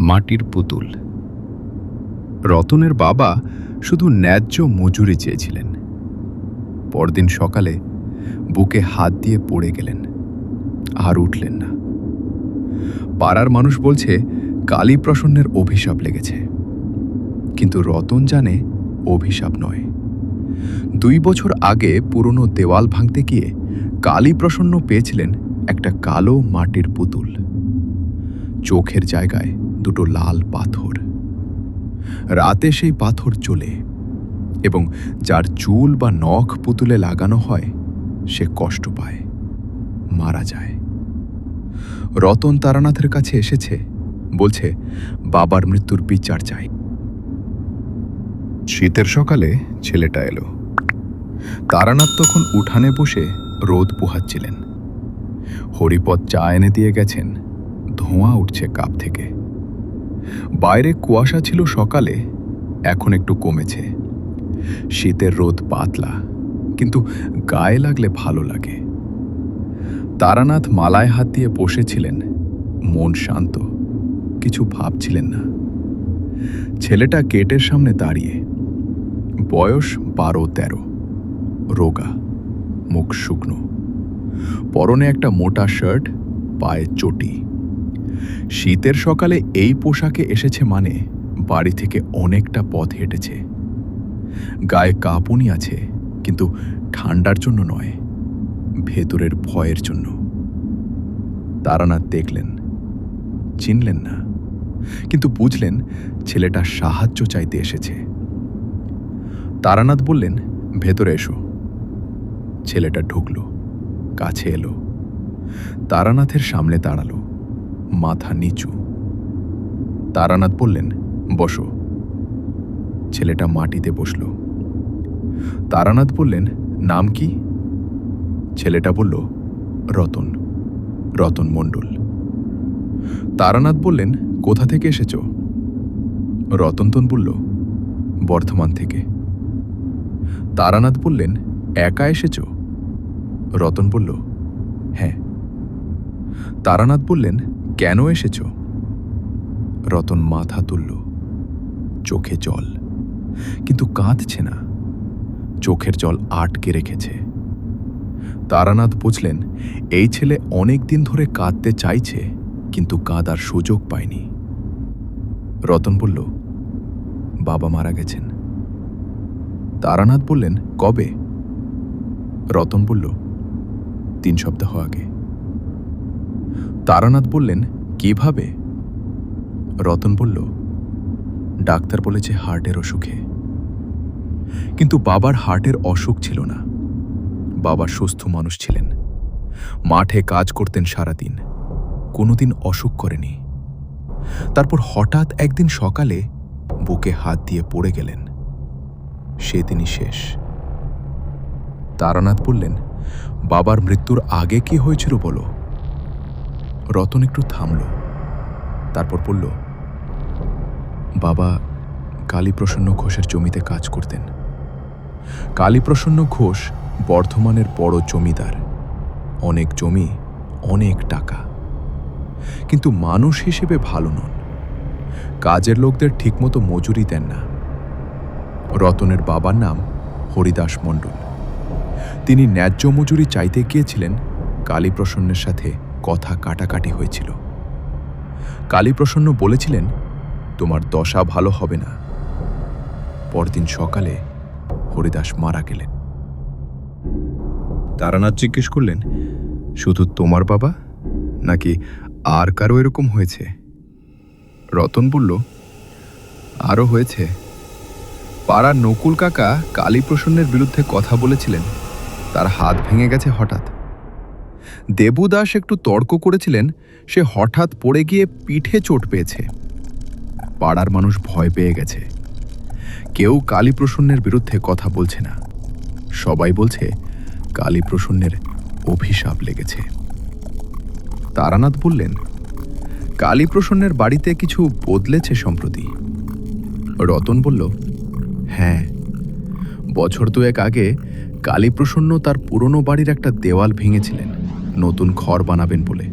মাটির পুতুল। রতনের বাবা শুধু ন্যায্য মজুরি চেয়েছিলেন। পরদিন সকালে বুকে হাত দিয়ে পড়ে গেলেন, আর উঠলেন না। পাড়ার মানুষ বলছে কালীপ্রসন্নের অভিশাপ লেগেছে, কিন্তু রতন জানে অভিশাপ নয়। 2 বছর আগে পুরনো দেওয়াল ভাঙতে গিয়ে কালীপ্রসন্ন পেয়েছিলেন একটা কালো মাটির পুতুল। চোখের জায়গায় দুটো লাল পাথর। রাতে সেই পাথর চলে, এবং যার চুল বা নখ পুতুলে লাগানো হয় সে কষ্ট পায়, মারা যায়। রতন তারানাথের কাছে এসেছে, বলছে বাবার মৃত্যুর বিচার চাই। শীতের সকালে ছেলেটা এলো। তারানাথ তখন উঠানে বসে রোদ পোহাচ্ছিলেন। হরিপদ চা এনে দিয়ে গেছেন, ধোঁয়া উঠছে কাপ থেকে। বাইরে কুয়াশা ছিল সকালে, এখন একটু কমেছে। শীতের রোদ পাতলা, কিন্তু গায়ে লাগলে ভালো লাগে। তারানাথ মালায় হাত দিয়ে বসেছিলেন, মন শান্ত, কিছু ভাবছিলেন না। ছেলেটা গেটের সামনে দাঁড়িয়ে, বয়স 12-13, রোগা, মুখ শুকনো, পরনে একটা মোটা শার্ট, পায়ে চটি। শীতের সকালে এই পোশাকে এসেছে মানে বাড়ি থেকে অনেকটা পথ হেঁটেছে। গায়ে কাঁপুনি আছে, কিন্তু ঠান্ডার জন্য নয়, ভেতরের ভয়ের জন্য। তারানাথ দেখলেন, চিনলেন না, কিন্তু বুঝলেন ছেলেটা সাহায্য চাইতে এসেছে। তারানাথ বললেন, ভেতরে এসো। ছেলেটা ঢুকল, কাছে এলো, তারানাথের সামনে দাঁড়ালো, মাথা নিচু। তারানাথ বললেন, বসো। ছেলেটা মাটিতে বসল। তারানাথ বললেন, নাম কি? ছেলেটা বলল, রতন, রতন মণ্ডল। তারানাথ বললেন, কোথা থেকে এসেছ? রতনতন বলল, বর্ধমান থেকে। তারানাথ বললেন, একা এসেছ? রতন বলল, হ্যাঁ। তারানাথ বললেন, কেন এসেছ? রতন মাথা তুলল, চোখে জল, কিন্তু কাঁদছে না, চোখের জল আটকে রেখেছে। তারানাথ বুঝলেন এই ছেলে অনেক দিন ধরে কাঁদতে চাইছে, কিন্তু কাঁদার সুযোগ পায়নি। রতন বলল, বাবা মারা গেছেন। তারানাথ বললেন, কবে? রতন বলল, 3 সপ্তাহ আগে। তারানাথ বললেন, কিভাবে? রতন বলল, ডাক্তার বলেছে হার্টের অসুখে। কিন্তু বাবার হার্টের অসুখ ছিল না। বাবা সুস্থ মানুষ ছিলেন, মাঠে কাজ করতেন সারাদিন, কোনোদিন অসুখ করেনি। তারপর হঠাৎ একদিন সকালে বুকে হাত দিয়ে পড়ে গেলেন, সেদিনই শেষ। তারানাথ বললেন, বাবার মৃত্যুর আগে কি হয়েছিল বলো? রতন একটু থামল, তারপর বলল, বাবা কালীপ্রসন্ন ঘোষের জমিতে কাজ করতেন। কালীপ্রসন্ন ঘোষ বর্ধমানের বড় জমিদার, অনেক জমি, অনেক টাকা, কিন্তু মানুষ হিসেবে ভালো নন। কাজের লোকদের ঠিকমতো মজুরি দেন না। রতনের বাবার নাম হরিদাস মণ্ডল। তিনি ন্যায্য মজুরি চাইতে গিয়েছিলেন, কালীপ্রসন্নের সাথে কথা কাটাকাটি হয়েছিল। কালীপ্রসন্ন বলেছিলেন, তোমার দশা ভালো হবে না। পরদিন সকালে হরিদাস মারা গেলেন। তারানাথ জিজ্ঞেস করলেন, শুধু তোমার বাবা, নাকি আর কারো এরকম হয়েছে? রতন বলল, আরও হয়েছে। পাড়ার নকুল কাকা কালীপ্রসন্নের বিরুদ্ধে কথা বলেছিলেন, তার হাত ভেঙে গেছে হঠাৎ। দেবুদাস একটু তর্ক করেছিলেন, সে হঠাৎ পড়ে গিয়ে পিঠে চোট পেয়েছে। পাড়ার মানুষ ভয় পেয়ে গেছে, কেউ কালীপ্রসন্নের বিরুদ্ধে কথা বলছে না। সবাই বলছে কালীপ্রসন্নের অভিশাপ লেগেছে। তারানাথ বললেন, কালীপ্রসন্নের বাড়িতে কিছু বদলেছে সম্প্রতি? রতন বলল, হ্যাঁ, বছর 2 আগে কালীপ্রসন্ন তার পুরনো বাড়ির একটা দেওয়াল ভেঙেছিলেন নতুন ঘর বানাবেন বলে।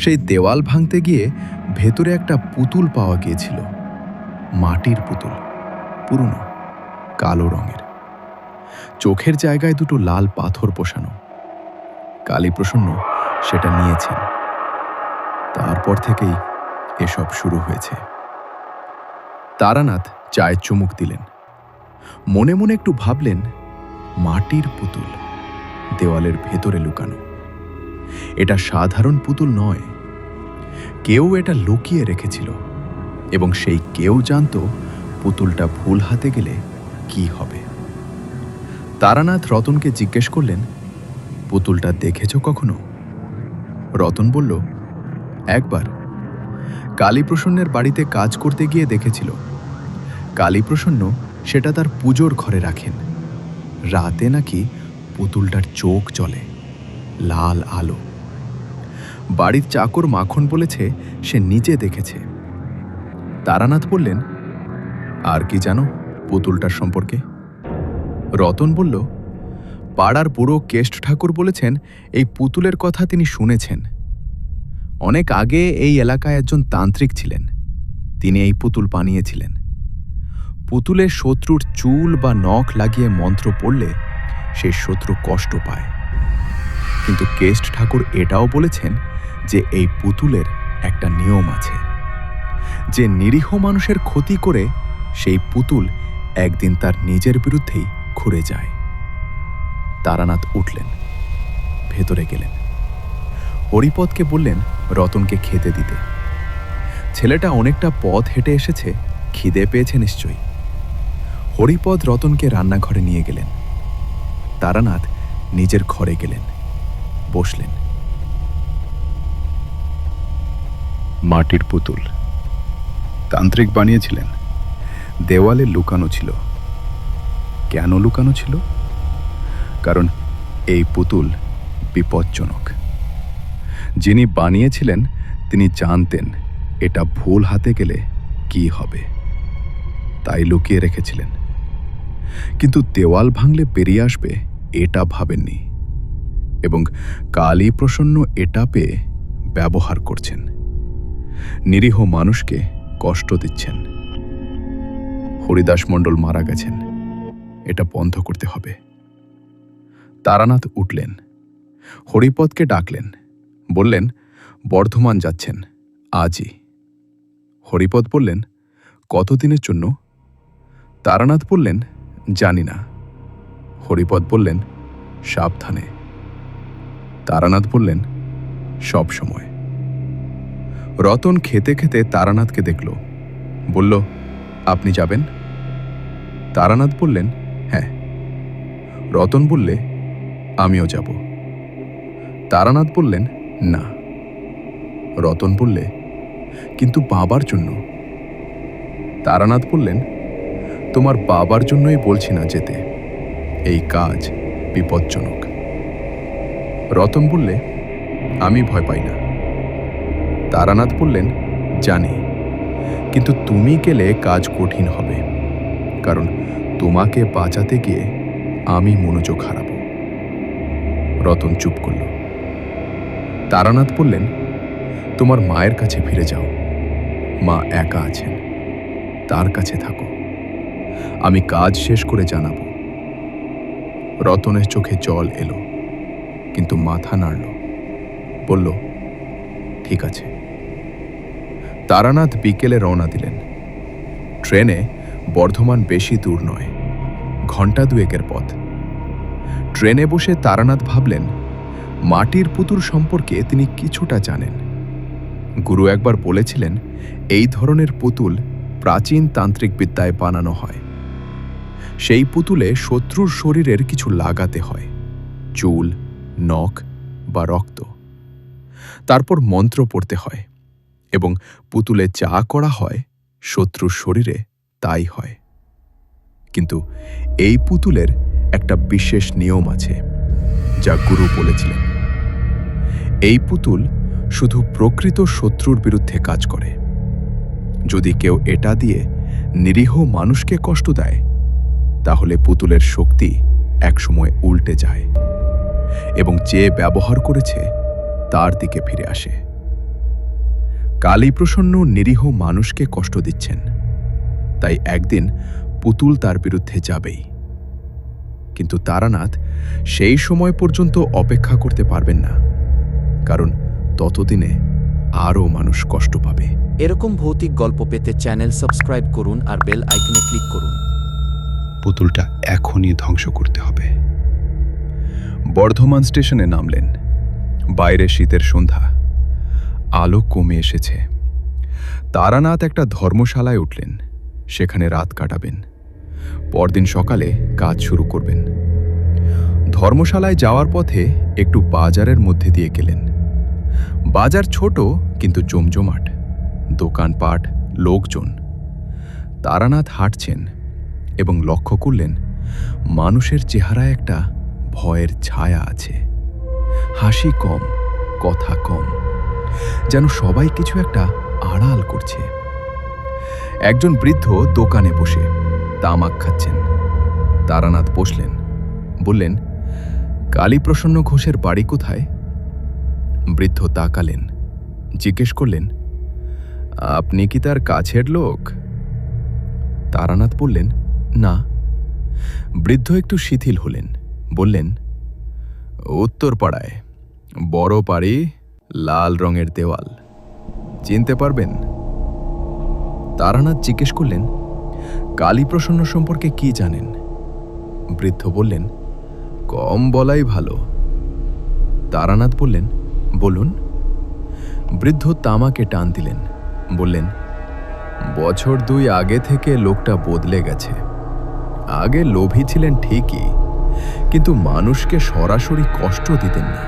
সেই দেওয়াল ভাঙতে গিয়ে ভেতরে একটা পুতুল পাওয়া গিয়েছিল, মাটির পুতুল, পুরনো, কালো রঙের। চোখের জায়গায় দুটো লাল পাথর বসানো। কালীপ্রসন্ন সেটা নিয়েছেন। তারপর থেকেই এসব শুরু হয়েছে। তারানাথ চায়ে চুমুক দিলেন। মনে মনে একটু ভাবলেন, মাটির পুতুল, দেওয়ালের ভেতরে লুকানো। এটা সাধারণ পুতুল নয়। কেউ এটা লুকিয়ে রেখেছিল, এবং সেই কেউ জানত পুতুলটা ভুল হাতে গেলে কি হবে। তারানাথ রতনকে জিজ্ঞেস করলেন, পুতুলটা দেখেছ কখনো? রতন বলল, একবার কালীপ্রসন্নের বাড়িতে কাজ করতে গিয়ে দেখেছিল। কালীপ্রসন্ন সেটা তার পুজোর ঘরে রাখেন। রাতে নাকি পুতুলটার চোখ জ্বলে, লাল আলো। বাড়ির চাকর মাখন বলেছে সে নিজে দেখেছে। তারানাথ বললেন, আর কি জানো পুতুলটার সম্পর্কে? রতন বলল, পাড়ার বুড়ো কেষ্ট ঠাকুর বলেছেন এই পুতুলের কথা তিনি শুনেছেন। অনেক আগে এই এলাকায় একজন তান্ত্রিক ছিলেন, তিনি এই পুতুল বানিয়েছিলেন। পুতুলের শত্রুর চুল বা নখ লাগিয়ে মন্ত্র পড়লে সেই শত্রু কষ্ট পায়। কিন্তু কেষ্ট ঠাকুর এটাও বলেছেন যে এই পুতুলের একটা নিয়ম আছে, যে নিরীহ মানুষের ক্ষতি করে সেই পুতুল একদিন তার নিজের বিরুদ্ধেই ঘুরে যায়। তারানাথ উঠলেন, ভেতরে গেলেন। হরিপদকে বললেন রতনকে খেতে দিতে। ছেলেটা অনেকটা পথ হেঁটে এসেছে, খিদে পেয়েছে নিশ্চয়ই। হরিপদ রতনকে রান্নাঘরে নিয়ে গেলেন। তারানাথ নিজের ঘরে গেলেন, বসলেন। মাটির পুতুল তান্ত্রিক বানিয়েছিলেন, দেওয়ালে লুকানো ছিল। কেন লুকানো ছিল? কারণ এই পুতুল বিপজ্জনক। যিনি বানিয়েছিলেন তিনি জানতেন এটা ভুল হাতে গেলে কি হবে, তাই লুকিয়ে রেখেছিলেন। কিন্তু দেওয়াল ভাঙলে বেরিয়ে আসবে এটা ভাবেননি, এবং কালীপ্রসন্ন এটা পেয়ে ব্যবহার করছেন। নিরীহ মানুষকে কষ্ট দিচ্ছেন। হরিদাস মণ্ডল মারা গেছেন, এটা বন্ধ করতে হবে। তারানাথ উঠলেন, হরিপদকে ডাকলেন, বললেন বর্ধমান যাচ্ছেন আজই। হরিপদ বললেন, কতদিনের জন্য? তারানাথ বললেন, জানি না। হরিপদ বললেন, সাবধানে। তারানাথ বললেন, সব সময়। রতন খেতে খেতে তারানাথকে দেখল, বলল, আপনি যাবেন? তারানাথ বললেন, হ্যাঁ। রতন বললে, আমিও যাব। তারানাথ বললেন, না। রতন বললে, কিন্তু বাবার জন্য। তারানাথ বললেন, তোমার বাবার জন্যই বলছি না যেতে, এই কাজ বিপজ্জনক। রতন বললে, আমি ভয় পাই না। তারানাথ বললেন, জানি, কিন্তু তুমি গেলে কাজ কঠিন হবে, কারণ তোমাকে বাঁচাতে গিয়ে আমি মনোযোগ হারাব। রতন চুপ করল। তারানাথ বললেন, তোমার মায়ের কাছে ফিরে যাও। মা একা আছেন, তার কাছে থাকো। আমি কাজ শেষ করে জানাব। রতনের চোখে জল এলো, কিন্তু মাথা নাড়ল, বলল, ঠিক আছে। তারানাথ বিকেলে রওনা দিলেন। ট্রেনে বর্ধমান বেশি দূর নয়, ঘণ্টা দুয়েকের পথ। ট্রেনে বসে তারানাথ ভাবলেন, মাটির পুতুল সম্পর্কে তিনি কিছুটা জানেন। গুরু একবার বলেছিলেন এই ধরনের পুতুল প্রাচীন তান্ত্রিক বিদ্যায় বানানো হয়। সেই পুতুলে শত্রুর শরীরের কিছু লাগাতে হয়, চুল, নখ বা রক্ত। তারপর মন্ত্র পড়তে হয়, এবং পুতুলে যা করা হয় শত্রুর শরীরে তাই হয়। কিন্তু এই পুতুলের একটা বিশেষ নিয়ম আছে, যা গুরু বলেছিলেন। এই পুতুল শুধু প্রকৃত শত্রুর বিরুদ্ধে কাজ করে। যদি কেউ এটা দিয়ে নিরীহ মানুষকে কষ্ট দেয়, তাহলে পুতুলের শক্তি একসময় উল্টে যায়, এবং যে ব্যবহার করেছে তার দিকে ফিরে আসে। কালীপ্রসন্ন নিরীহ মানুষকে কষ্ট দিচ্ছেন, তাই একদিন পুতুল তার বিরুদ্ধে যাবেই। কিন্তু তারানাথ সেই সময় পর্যন্ত অপেক্ষা করতে পারবেন না, কারণ ততদিনে আরও মানুষ কষ্ট পাবে। এরকম ভৌতিক গল্প পেতে চ্যানেল সাবস্ক্রাইব করুন আর বেল আইকনে ক্লিক করুন। পুতুলটা এখনই ধ্বংস করতে হবে। বর্ধমান স্টেশনে নামলেন। বাইরে শীতের সন্ধ্যা, আলো কমে এসেছে। তারানাথ একটা ধর্মশালায় উঠলেন, সেখানে রাত কাটাবেন। পরদিন সকালে কাজ শুরু করবেন। ধর্মশালায় যাওয়ার পথে একটু বাজারের মধ্যে দিয়ে গেলেন। বাজার ছোট কিন্তু জমজমাট, দোকানপাট, লোকজন। তারানাথ হাঁটছেন এবং লক্ষ্য করলেন মানুষের চেহারায় একটা ভয়ের ছায়া আছে। হাসি কম, কথা কম, যেন সবাই কিছু একটা আড়াল করছে। একজন বৃদ্ধ দোকানে বসে তামাক খাচ্ছেন। তারানাথ বসলেন, বললেন, কালীপ্রসন্ন ঘোষের বাড়ি কোথায়? বৃদ্ধ তাকালেন, জিজ্ঞেস করলেন, আপনি কি তার কাছের লোক? তারানাথ বললেন, না। বৃদ্ধ একটু শিথিল হলেন, বললেন, উত্তরপাড়ায়, বড় বাড়ি, লাল রঙের দেওয়াল, চিনতে পারবেন? তারানাথ জিজ্ঞেস করলেন, কালীপ্রসন্ন সম্পর্কে কি জানেন? বৃদ্ধ বললেন, কম বলাই ভালো। তারানাথ বললেন, বলুন। বৃদ্ধ তামাকে টান দিলেন, বললেন, বছর 2 আগে থেকে লোকটা বদলে গেছে। আগে লোভী ছিলেন ঠিকই, কিন্তু মানুষকে সরাসরি কষ্ট দিতেন না।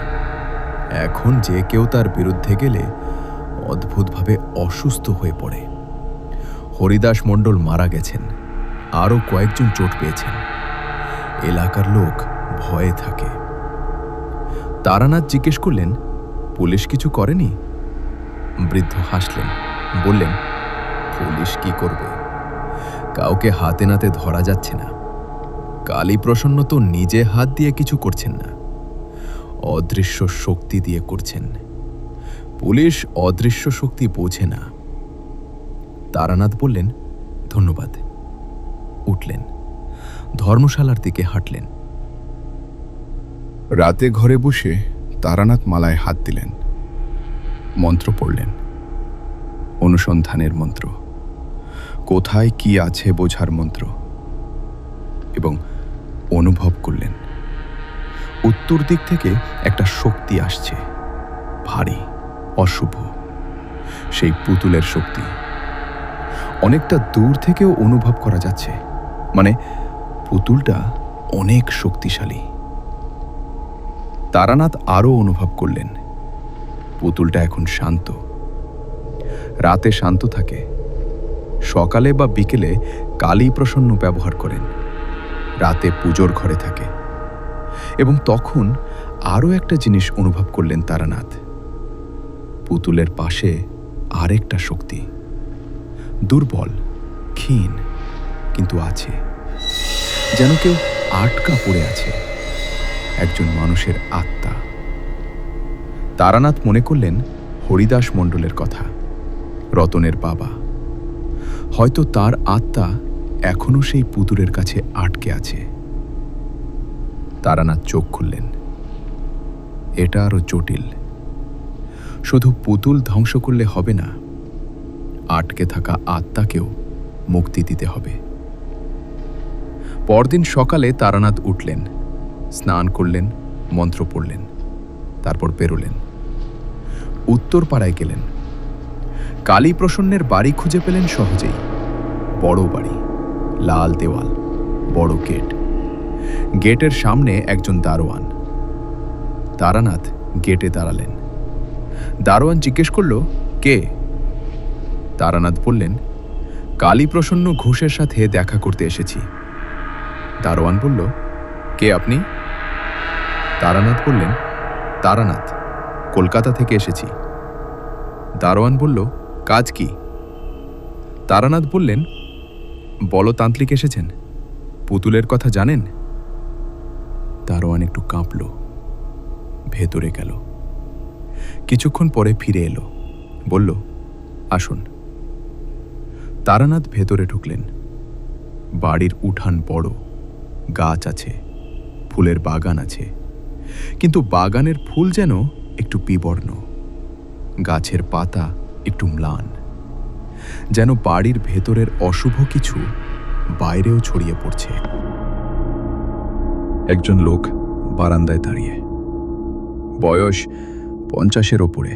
এখন যে কেউ তার বিরুদ্ধে গেলে অদ্ভুতভাবে অসুস্থ হয়ে পড়ে। হরিদাস মণ্ডল মারা গেছেন, আরও কয়েকজন চোট পেয়েছেন। এলাকার লোক ভয়ে থাকে। তারানাথ জিজ্ঞেস করলেন, পুলিশ কিছু করেনি? বৃদ্ধ হাসলেন, বললেন, পুলিশ কি করবে? কাউকে হাতে নাতে ধরা যাচ্ছে না। কালীপ্রসন্ন তো নিজে হাত দিয়ে কিছু করছেন না, অদৃশ্য শক্তি দিয়ে করছেন। পুলিশ অদৃশ্য শক্তি বোঝে না। তারানাথ বললেন, ধন্যবাদ। উঠলেন, ধর্মশালার দিকে হাঁটলেন। রাতে ঘরে বসে তারানাথ মালায় হাত দিলেন, মন্ত্র পড়লেন। অনুসন্ধানের মন্ত্র, কোথায় কি আছে বোঝার মন্ত্র, এবং অনুভব করলেন উত্তর দিক থেকে একটা শক্তি আসছে, ভারী, অশুভ। সেই পুতুলের শক্তি অনেকটা দূর থেকেও অনুভব করা যাচ্ছে, মানে পুতুলটা অনেক শক্তিশালী। তারানাথ আরও অনুভব করলেন পুতুলটা এখন শান্ত। রাতে শান্ত থাকে, সকালে বা বিকেলে কালীপ্রসন্ন ব্যবহার করেন, রাতে পুজোর ঘরে থাকে। এবং তখন আরও একটা জিনিস অনুভব করলেন তারানাথ, পুতুলের পাশে আরেকটা শক্তি, দুর্বল, ক্ষীণ, কিন্তু আছে, যেন কেউ আটকা পড়ে আছে, একজন মানুষের আত্মা। তারানাথ মনে করলেন হরিদাস মণ্ডলের কথা, রতনের বাবা। হয়তো তার আত্মা এখনো সেই পুতুলের কাছে আটকে আছে। তারানাথ চোখ খুললেন। এটা আরো জটিল। শুধু পুতুল ধ্বংস করলে হবে না, আটকে থাকা আত্মাকেও মুক্তি দিতে হবে। পরদিন সকালে তারানাথ উঠলেন, স্নান করলেন, মন্ত্র পড়লেন, তারপর বেরোলেন। উত্তরপাড়ায় গেলেন। কালীপ্রসন্নের বাড়ি খুঁজে পেলেন সহজেই। বড় বাড়ি, লাল দেওয়াল, বড় গেট। গেটের সামনে একজন দারোয়ান। তারানাথ গেটে দাঁড়ালেন। দারোয়ান জিজ্ঞেস করল, কে? তারানাথ বললেন, কালীপ্রসন্ন ঘোষের সাথে দেখা করতে এসেছি। দারোয়ান বলল, কে আপনি? তারানাথ বললেন, তারানাথ, কলকাতা থেকে এসেছি। দারোয়ান বলল, কাজ কি? তারানাথ বললেন, বলতান্ত্রিক এসেছেন, পুতুলের কথা জানেন? দারোয়ান একটু কাঁপল, ভেতরে গেল। কিছুক্ষণ পরে ফিরে এলো, বলল, আসুন। তারানাথ ভেতরে ঢুকলেন। বাড়ির উঠান বড়, গাছ আছে, ফুলের বাগান আছে, কিন্তু বাগানের ফুল যেন একটু বিবর্ণ, গাছের পাতা একটু ম্লান, যেন বাড়ির ভেতরের অশুভ কিছু বাইরেও ছড়িয়ে পড়ছে। একজন লোক বারান্দায় দাঁড়িয়ে, বয়স 50-এর ওপরে,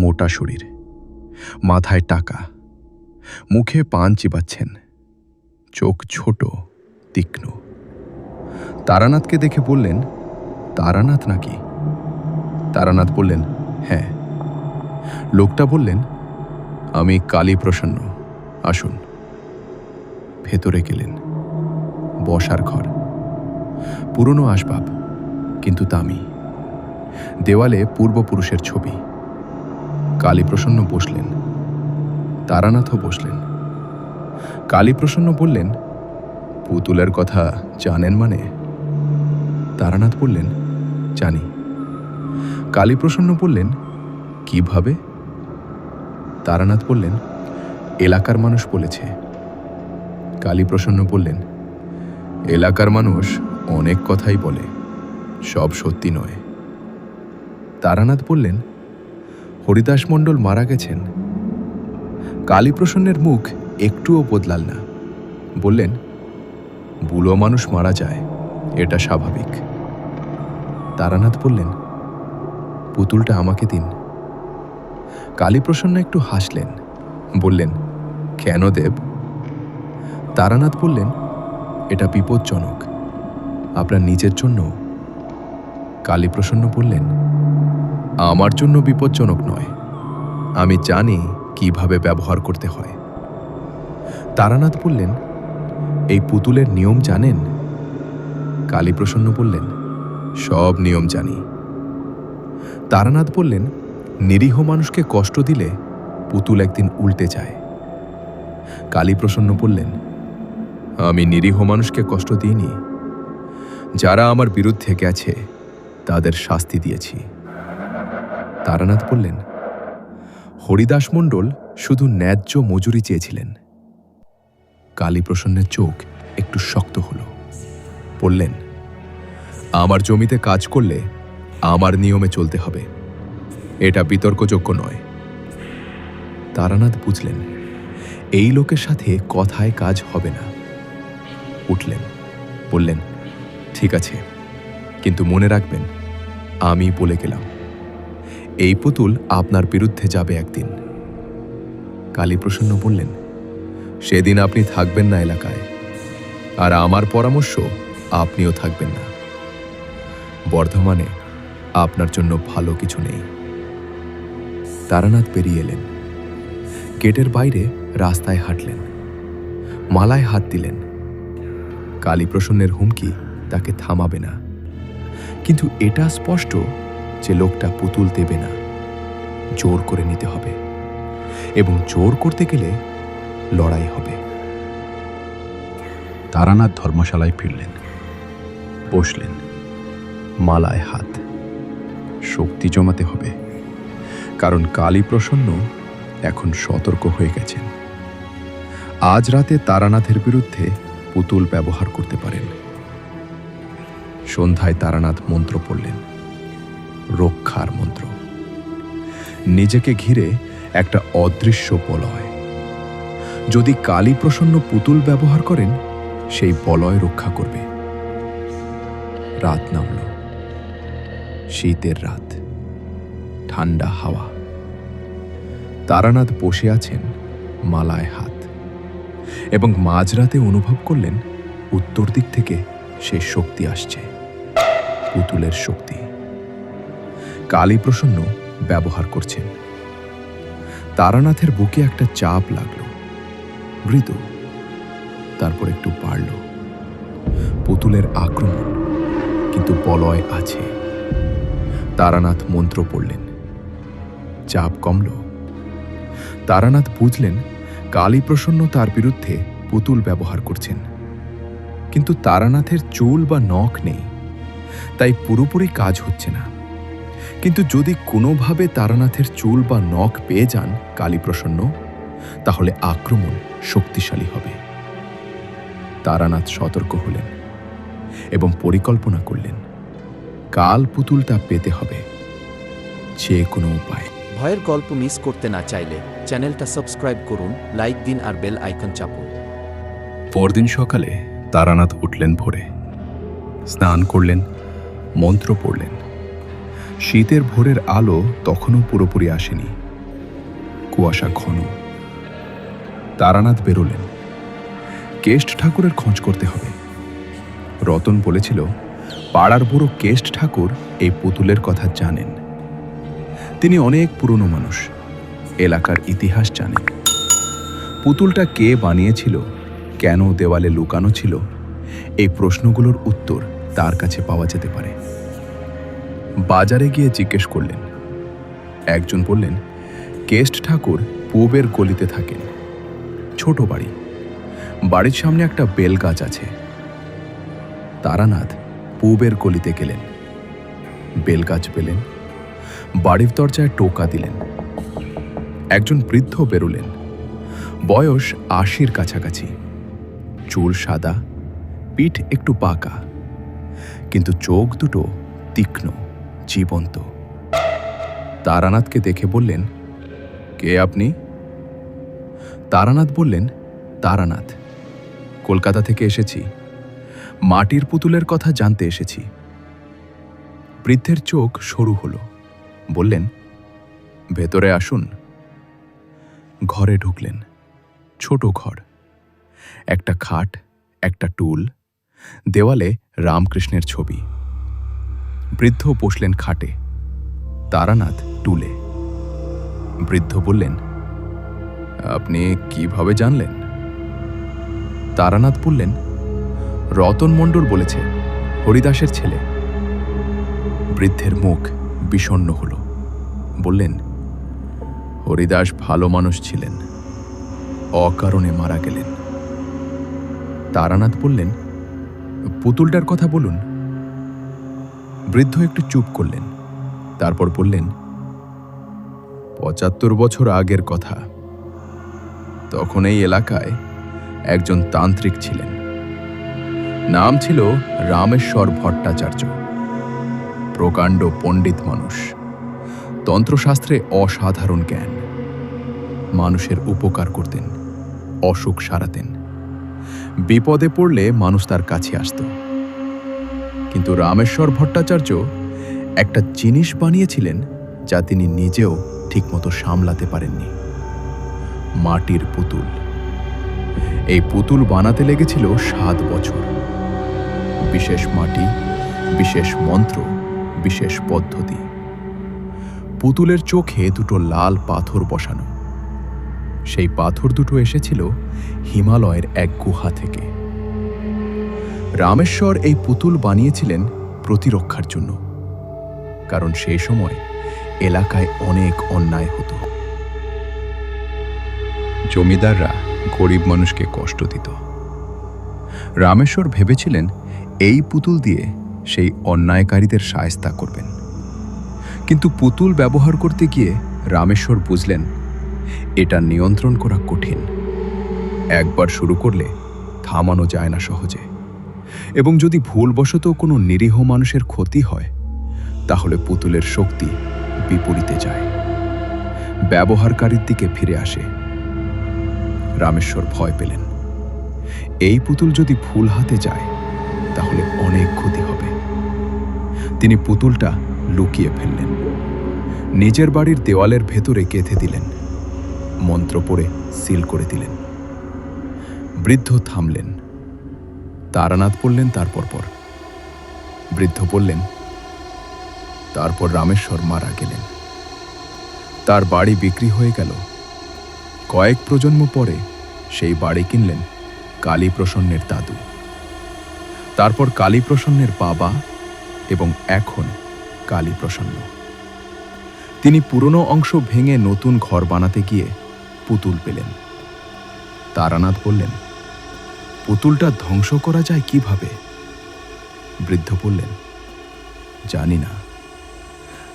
মোটা শরীর, মাথায় টাকা, মুখে পান চিবাচ্ছেন, চোখ ছোট, তীক্ষ্ণ। তারানাথকে দেখে বললেন, তারানাথ নাকি? তারানাথ বললেন, হ্যাঁ। লোকটা বললেন, আমি কালীপ্রসন্ন, আসুন। ভেতরে গেলেন। বসার ঘর, পুরনো আসবাব, কিন্তু দামি। দেওয়ালে পূর্বপুরুষের ছবি। কালীপ্রসন্ন বসলেন, তারানাথও বসলেন। কালীপ্রসন্ন বললেন, পুতুলের কথা জানেন মানে? তারানাথ বললেন, জানি। কালীপ্রসন্ন বললেন, কিভাবে? তারানাথ বললেন, এলাকার মানুষ বলেছে। কালীপ্রসন্ন বললেন, এলাকার মানুষ অনেক কথাই বলে, সব সত্যি নয়। তারানাথ বললেন, হরিদাস মণ্ডল মারা গেছেন? কালীপ্রসন্নের মুখ একটুও বদলাল না। বললেন, বুড়ো মানুষ মারা যায়, এটা স্বাভাবিক। তারানাথ বললেন, পুতুলটা আমাকে দিন। কালীপ্রসন্ন একটু হাসলেন, বললেন, কেন দেব? তারানাথ বললেন, এটা বিপজ্জনক, আপনার নিজের জন্য। কালীপ্রসন্ন বললেন, আমার জন্য বিপজ্জনক নয়, আমি জানি কিভাবে ব্যবহার করতে হয়। তারানাথ বললেন, এই পুতুলের নিয়ম জানেন? কালীপ্রসন্ন বললেন, সব নিয়ম জানি। তারানাথ বললেন, নিরীহ মানুষকে কষ্ট দিলে পুতুল একদিন উল্টে যায়। কালীপ্রসন্ন বললেন, আমি নিরীহ মানুষকে কষ্ট দিইনি, যারা আমার বিরুদ্ধে গেছে তাদের শাস্তি দিয়েছি। তারানাথ বললেন, হরিদাস মণ্ডল শুধু ন্যায্য মজুরি চেয়েছিলেন। কালীপ্রসন্নের চোখ একটু শক্ত হল। বললেন, আমার জমিতে কাজ করলে আমার নিয়মে চলতে হবে, এটা বিতর্কযোগ্য নয়। তারানাথ বুঝলেন, এই লোকের সাথে কথায় কাজ হবে না। উঠলেন, বললেন, ঠিক আছে, কিন্তু মনে রাখবেন, আমি বলে গেলাম, এই পুতুল আপনার বিরুদ্ধে যাবে একদিন। কালীপ্রসন্ন বললেন, সেদিন আপনি থাকবেন না এলাকায়, আর আমার পরামর্শ আপনিও থাকবেন না। বর্ধমানে আপনার জন্য ভালো কিছু নেই। তারানাথ বেরিয়ে এলেন। গেটের বাইরে রাস্তায় হাঁটলেন, মালায় হাত দিলেন। কালীপ্রসন্নের হুমকি তাকে থামাবে না, কিন্তু এটা স্পষ্ট যে লোকটা পুতুল দেবে না, জোর করে নিতে হবে, এবং জোর করতে গেলে লড়াই হবে। তারানাথ ধর্মশালায় ফিরলেন, বসলেন, মালায় হাত। শক্তি জমাতে হবে, কারণ কালীপ্রসন্ন এখন সতর্ক হয়ে গেছেন। আজ রাতে তারানাথের বিরুদ্ধে পুতুল ব্যবহার করতে পারেন। সন্ধ্যায় তারানাথ মন্ত্র পড়লেন, রক্ষার মন্ত্র। নিজেকে ঘিরে একটা অদৃশ্য বলয়। যদি কালীপ্রসন্ন পুতুল ব্যবহার করেন, সেই বলয় রক্ষা করবে। রাত নামল, শীতের রাত, ঠান্ডা হাওয়া। তারানাথ বসে আছেন, মালায় হাত, এবং মাঝরাতে অনুভব করলেন উত্তর দিক থেকে সে শক্তি আসছে, পুতুলের শক্তি। কালীপ্রসন্ন ব্যবহার করছেন। তারানাথের বুকে একটা চাপ লাগলো, মৃদু, তারপর একটু বাড়ল। পুতুলের আক্রমণ, কিন্তু বলয় আছে। তারানাথ মন্ত্র পড়লেন, চাপ কমল। তারানাথ বুঝলেন কালীপ্রসন্ন তার বিরুদ্ধে পুতুল ব্যবহার করছেন, কিন্তু তারানাথের চুল বা নখ নেই, তাই পুরোপুরি কাজ হচ্ছে না। কিন্তু যদি কোনোভাবে তারানাথের চুল বা নখ পেয়ে যান কালীপ্রসন্ন, তাহলে আক্রমণ শক্তিশালী হবে। তারানাথ সতর্ক হলেন এবং পরিকল্পনা করলেন, কাল পুতুলটা পেতে হবে যে কোনো উপায়। ভয়ের গল্প মিস করতে না চাইলে চ্যানেলটা সাবস্ক্রাইব করুন, লাইক দিন আর বেল আইকন চাপুন। পরদিন সকালে তারানাথ উঠলেন ভোরে, স্নান করলেন, মন্ত্র পড়লেন। শীতের ভোরের আলো তখনও পুরোপুরি আসেনি, কুয়াশা ঘন। তারানাথ বেরোলেন। কেষ্ট ঠাকুরের খোঁজ করতে হবে। রতন বলেছিল পাড়ার বুড়ো কেষ্ট ঠাকুর এই পুতুলের কথা জানেন। তিনি অনেক পুরনো মানুষ, এলাকার ইতিহাস জানেন। পুতুলটা কে বানিয়েছিল, কেন দেওয়ালে লুকানো ছিল, এই প্রশ্নগুলোর উত্তর তার কাছে পাওয়া যেতে পারে। বাজারে গিয়ে জিজ্ঞেস করলেন। একজন বললেন, কেষ্ট ঠাকুর পূবের গলিতে থাকেন, ছোট বাড়ি, বাড়ির সামনে একটা বেল গাছ আছে। তারানাথ পূবের গলিতে গেলেন, বেলগাছ পেলেন, বাড়ির দরজায় টোকা দিলেন। একজন বৃদ্ধ বেরোলেন, বয়স ৮০-র কাছাকাছি, চুল সাদা, পিঠ একটু বাঁকা, কিন্তু চোখ দুটো তীক্ষ্ণ, জীবন্ত। তারানাথকে দেখে বললেন, কে আপনি? তারানাথ বললেন, তারানাথ, কলকাতা থেকে এসেছি, মাটির পুতুলের কথা জানতে এসেছি। বৃদ্ধের চোখ সরু হলো, বললেন, ভেতরে আসুন। ঘরে ঢুকলেন। ছোট ঘর, একটা খাট, একটা টুল, দেওয়ালে রামকৃষ্ণের ছবি। বৃদ্ধ বসলেন খাটে, তারানাথ টুলে। বৃদ্ধ বললেন, আপনি কিভাবে জানলেন? তারানাথ বললেন, রতন মণ্ডল বলেছে, হরিদাসের ছেলে। বৃদ্ধের মুখ বিষণ্ণ হল, বললেন, হরিদাস ভালো মানুষ ছিলেন, অকারণে মারা গেলেন। তারানাথ বললেন, পুতুলটার কথা বলুন। বৃদ্ধ একটু চুপ করলেন, তারপর বললেন, ৭৫ বছর আগের কথা। তখন এই এলাকায় একজন তান্ত্রিক ছিলেন, নাম ছিল রামেশ্বর ভট্টাচার্য। প্রকাণ্ড পণ্ডিত মানুষ, তন্ত্রশাস্ত্রে অসাধারণ জ্ঞান। মানুষের উপকার করতেন, অসুখ সারাতেন, বিপদে পড়লে মানুষ তার কাছে আসত। কিন্তু রামেশ্বর ভট্টাচার্য একটা জিনিস বানিয়েছিলেন যা তিনি নিজেও ঠিকমতো সামলাতে পারেননি, মাটির পুতুল। এই পুতুল বানাতে লেগেছিল ৭ বছর। বিশেষ মাটি, বিশেষ মন্ত্র, বিশেষ পদ্ধতি। পুতুলের চোখে দুটো লাল পাথর বসানো। সেই পাথর দুটো এসেছিল হিমালয়ের এক গুহা থেকে। রামেশ্বর এই পুতুল বানিয়েছিলেন প্রতিরক্ষার জন্য, কারণ সেই সময় এলাকায় অনেক অন্যায় হতো। জমিদাররা গরিব মানুষকে কষ্ট দিত। রামেশ্বর ভেবেছিলেন এই পুতুল দিয়ে সেই অন্যায়কারীদের শায়েস্তা করবেন। কিন্তু পুতুল ব্যবহার করতে গিয়ে রামেশ্বর বুঝলেন এটা নিয়ন্ত্রণ করা কঠিন। একবার শুরু করলে থামানো যায় না সহজে, এবং যদি ভুলবশত কোনো নিরীহ মানুষের ক্ষতি হয়, তাহলে পুতুলের শক্তি বিপরীতে যায়, ব্যবহারকারীর দিকে ফিরে আসে। রামেশ্বর ভয় পেলেন, এই পুতুল যদি ভুল হাতে যায় তাহলে অনেক ক্ষতি হবে। তিনি পুতুলটা লুকিয়ে ফেললেন, নিজের বাড়ির দেওয়ালের ভেতরে গেঁথে দিলেন, মন্ত্র পড়ে সিল করে দিলেন। বৃদ্ধ থামলেন। তারানাথ বললেন, তারপর পর। বৃদ্ধ বললেন, তারপর রামেশ্বর মারা গেলেন। তার বাড়ি বিক্রি হয়ে গেল। কয়েক প্রজন্ম পরে সেই বাড়ি কিনলেন কালীপ্রসন্নের দাদু, তারপর কালীপ্রসন্নের বাবা, এবং এখন কালীপ্রসন্ন। তিনি পুরনো অংশ ভেঙে নতুন ঘর বানাতে গিয়ে পুতুল পেলেন। তারানাথ বললেন, পুতুলটা ধ্বংস করা যায় কিভাবে? বৃদ্ধ বললেন, জানি না।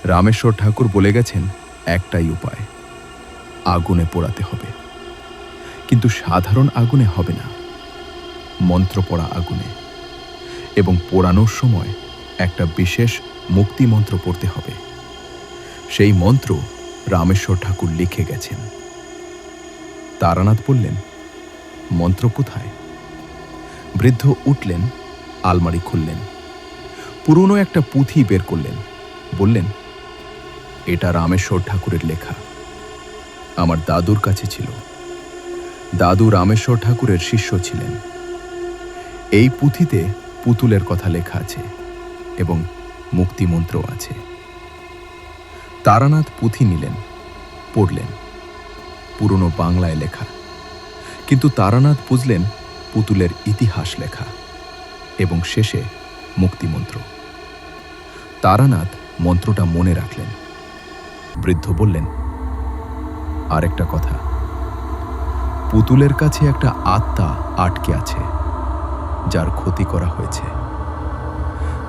রামেশ্বর ঠাকুর বলে গেছেন একটাই উপায়, আগুনে পোড়াতে হবে। কিন্তু সাধারণ আগুনে হবে না, মন্ত্র পড়া আগুনে, এবং পোড়ানোর সময় একটা বিশেষ মুক্তি মন্ত্র পড়তে হবে। সেই মন্ত্র রামেশ্বর ঠাকুর লিখে গেছেন। তারানাথ বললেন, মন্ত্র কোথায়? বৃদ্ধ উঠলেন, আলমারি খুললেন, পুরনো একটা পুঁথি বের করলেন, বললেন, এটা রামেশ্বর ঠাকুরের লেখা। আমার দাদুর কাছে ছিল। দাদু রামেশ্বর ঠাকুরের শিষ্য ছিলেন। এই পুঁথিতে পুতুলের কথা লেখা আছে এবং মুক্তিমন্ত্র আছে। তারানাথ পুঁথি নিলেন, পড়লেন। পুরনো বাংলায় লেখা, কিন্তু তারানাথ বুঝলেন পুতুলের ইতিহাস লেখা এবং শেষে মুক্তিমন্ত্র। তারানাথ মন্ত্রটা মনে রাখলেন। বৃদ্ধ বললেন, আরেকটা কথা, পুতুলের কাছে একটা আত্মা আটকে আছে, যার ক্ষতি করা হয়েছে।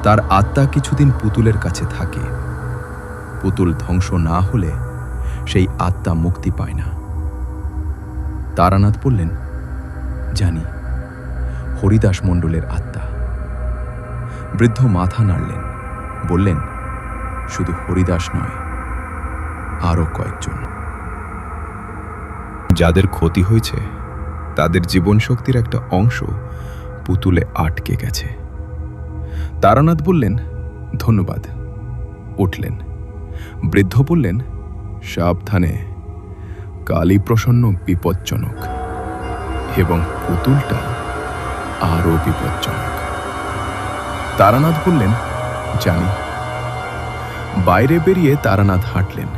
তার আত্মা কিছুদিন পুতুলের কাছে থাকে। পুতুল ধ্বংস না হলে সেই আত্মা মুক্তি পায় না। তারানাথ বললেন, জানি, হরিদাস মণ্ডলের আত্মা। বৃদ্ধ মাথা নাড়লেন, বললেন, শুধু হরিদাস নয়, আরও কয়েকজন। যাদের ক্ষতি হয়েছে তাদের জীবন শক্তির একটা অংশ পুতুলে আটকে গেছে। তারানাথ বললেন, ধন্যবাদ। উঠলেন। বৃদ্ধ বললেন, সাবধানে, কালী প্রসন্ন বিপজ্জনক এবং পুতুলটা আরও বিপজ্জনক। তারানাথ বললেন, জানি। বাইরে বেরিয়ে তারানাথ হাঁটলেন,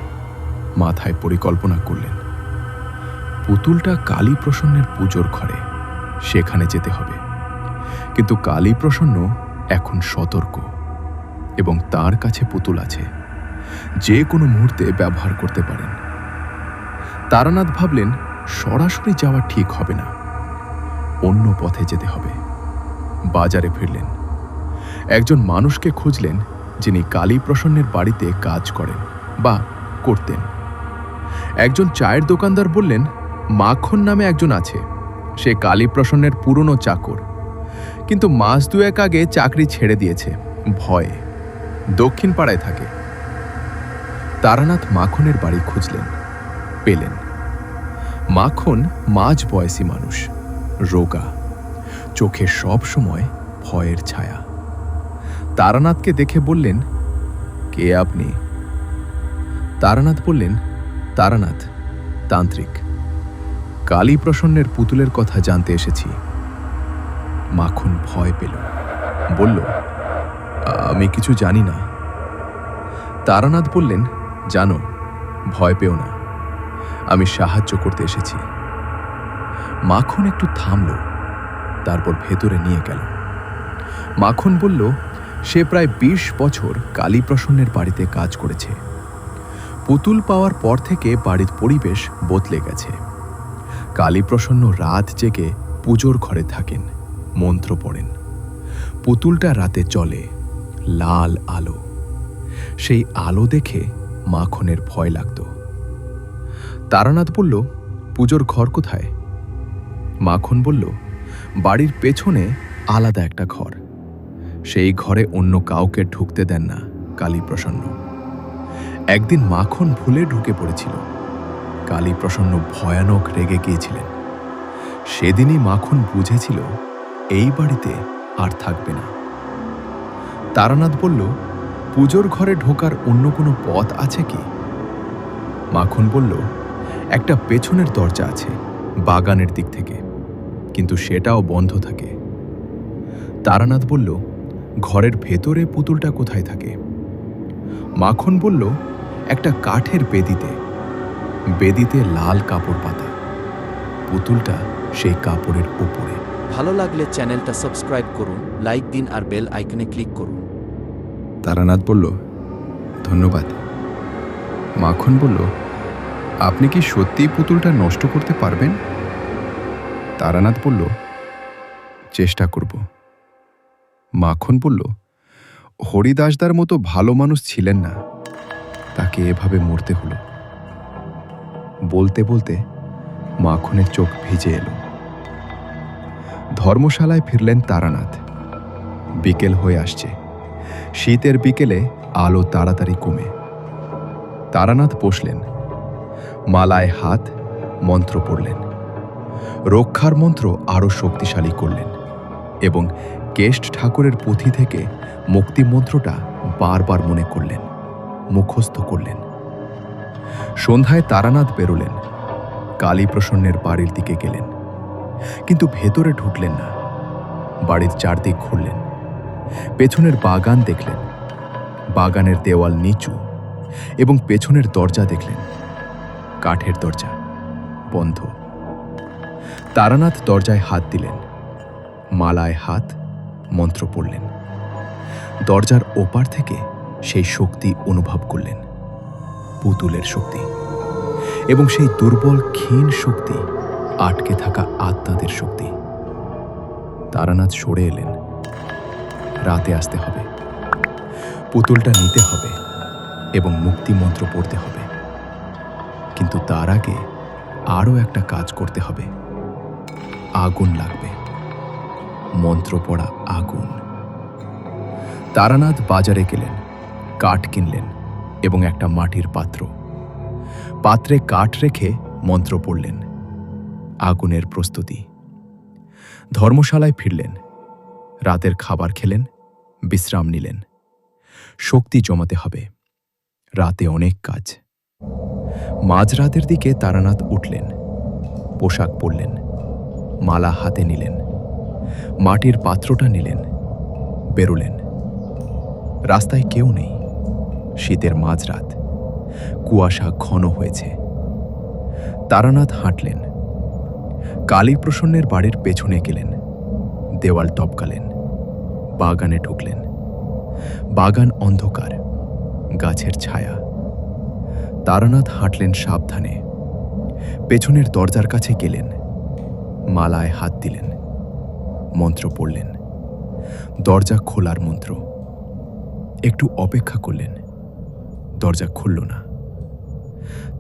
মাথায় পরিকল্পনা করলেন। পুতুলটা কালী প্রসন্নের পুজোর ঘরে, সেখানে যেতে হবে। কিন্তু কালী প্রসন্ন এখন সতর্ক এবং তার কাছে পুতুল আছে, যে কোনো মুহূর্তে ব্যবহার করতে পারেন। তারানাথ ভাবলেন, সরাসরি যাওয়া ঠিক হবে না, অন্য পথে যেতে হবে। বাজারে ফিরলেন। একজন মানুষকে খুঁজলেন যিনি কালী প্রসন্নের বাড়িতে কাজ করেন বা করতেন। একজন চায়ের দোকানদার বললেন, মাখন নামে একজন আছে, সে কালী প্রসন্নের পুরনো চাকর, কিন্তু মাস দুয়েক আগে চাকরি ছেড়ে দিয়েছে ভয়ে, দক্ষিণ পাড়ায় থাকে। তারানাথ মাখনের বাড়ি খুঁজলেন, পেলেন। মাখন মাঝ বয়সী মানুষ, রোগা, চোখে সব সময় ভয়ের ছায়া। তারানাথকে দেখে বললেন, কে আপনি? তারানাথ বললেন, তারানাথ, তান্ত্রিক, কালী প্রসন্নের পুতুলের কথা জানতে এসেছি। মাখন ভয় পেল, বলল, আমি কিছু জানি না। তারানাথ বললেন, জানো, ভয় পেও না, আমি সাহায্য করতে এসেছি। মাখন একটু থামল, তারপর ভেতরে নিয়ে গেল। মাখন বলল, সে প্রায় 20 বছর কালী প্রসন্নের বাড়িতে কাজ করেছে। পুতুল পাওয়ার পর থেকে বাড়ির পরিবেশ বদলে গেছে। কালী প্রসন্ন রাত জেগে পুজোর ঘরে থাকেন, মন্ত্র পড়েন। পুতুলটা রাতে চলে, লাল আলো। সেই আলো দেখে মাখনের ভয় লাগত। তারানাথ বলল, পুজোর ঘর কোথায়? মাখন বলল, বাড়ির পেছনে আলাদা একটা ঘর, সেই ঘরে অন্য কাউকে ঢুকতে দেন না কালী প্রসন্ন। একদিন মাখন ভুলে ঢুকে পড়েছিল। কালী প্রসন্ন ভয়ানক রেগে গিয়েছিলেন। সেদিনই মাখন বুঝেছিল এই বাড়িতে আর থাকবে না। তারানাথ বলল, পুজোর ঘরে ঢোকার অন্য কোনো পথ আছে কি? মাখন বলল, একটা পেছনের দরজা আছে বাগানের দিক থেকে, কিন্তু সেটাও বন্ধ থাকে। তারানাথ বলল, ঘরের ভেতরে পুতুলটা কোথায় থাকে? মাখন বলল, একটা কাঠের বেদিতে। বেদিতে লাল কাপড় পাতা, পুতুলটা সেই কাপড়ের উপরে। ভালো লাগলে চ্যানেলটা সাবস্ক্রাইব করুন, লাইক দিন আর বেল আইকনে ক্লিক করুন। তারানাথ বলল, ধন্যবাদ। মাখন বলল, আপনি কি সত্যিই পুতুলটা নষ্ট করতে পারবেন? তারানাথ বলল, চেষ্টা করব। মাখন বলল, হরিদাসদার মতো ভালো মানুষ ছিলেন না, তাকে এভাবে মরতে হলো। বলতে বলতে মাখনের চোখ ভিজে এলো। ধর্মশালায় ফিরলেন তারানাথ। বিকেল হয়ে আসছে। শীতের বিকেলে আলো তাড়াতাড়ি কমে। তারানাথ বসলেন, মালায় হাত, মন্ত্র পড়লেন। রক্ষার মন্ত্র আরো শক্তিশালী করলেন এবং কেষ্ট ঠাকুরের পুঁথি থেকে মুক্তি মন্ত্রটা বারবার মনে করলেন, মুখস্থ করলেন। সন্ধ্যায় তারানাথ বেরোলেন, কালীপ্রসন্নের বাড়ির দিকে গেলেন, কিন্তু ভেতরে ঢুকলেন না। বাড়ির চারদিক ঘুরলেন, পেছনের বাগান দেখলেন। বাগানের দেওয়াল নিচু এবং পেছনের দরজা দেখলেন, কাঠের দরজা, বন্ধ। তারানাথ দরজায় হাত দিলেন, মালায় হাত, মন্ত্র পড়লেন। দরজার ওপার থেকে সেই শক্তি অনুভব করলেন, পুতুলের শক্তি, এবং সেই দুর্বল ক্ষীণ শক্তি আটকে থাকা আত্মাদের শক্তি। তারানাথ সরে এলেন। রাতে আসতে হবে, পুতুলটা নিতে হবে এবং মুক্তি মন্ত্র পড়তে হবে। কিন্তু তার আগে আরও একটা কাজ করতে হবে। আগুন লাগবে, মন্ত্র পড়া আগুন। তারানাথ বাজারে গেলেন, কাঠ কিনলেন এবং একটা মাটির পাত্র। পাত্রে কাঠ রেখে মন্ত্র পড়লেন। আগুনের প্রস্তুতি। ধর্মশালায় ফিরলেন, রাতের খাবার খেলেন, বিশ্রাম নিলেন। শক্তি জমাতে হবে, রাতে অনেক কাজ। মাঝরাতের দিকে তারানাথ উঠলেন, পোশাক পরলেন, মালা হাতে নিলেন, মাটির পাত্রটা নিলেন, বেরোলেন। রাস্তায় কেউ নেই। শীতের মাঝরাত, কুয়াশা ঘন হয়েছে। তারানাথ হাঁটলেন, কালীপ্রসন্নের বাড়ির পেছনে গেলেন, দেওয়াল টপকালেন, বাগানে ঢুকলেন। বাগান অন্ধকার, গাছের ছায়া। তারানাথ হাঁটলেন সাবধানে, পেছনের দরজার কাছে গেলেন, মালায় হাত দিলেন, মন্ত্র পড়লেন। দরজা খোলার মন্ত্র। একটু অপেক্ষা করলেন, দরজা খুলল না।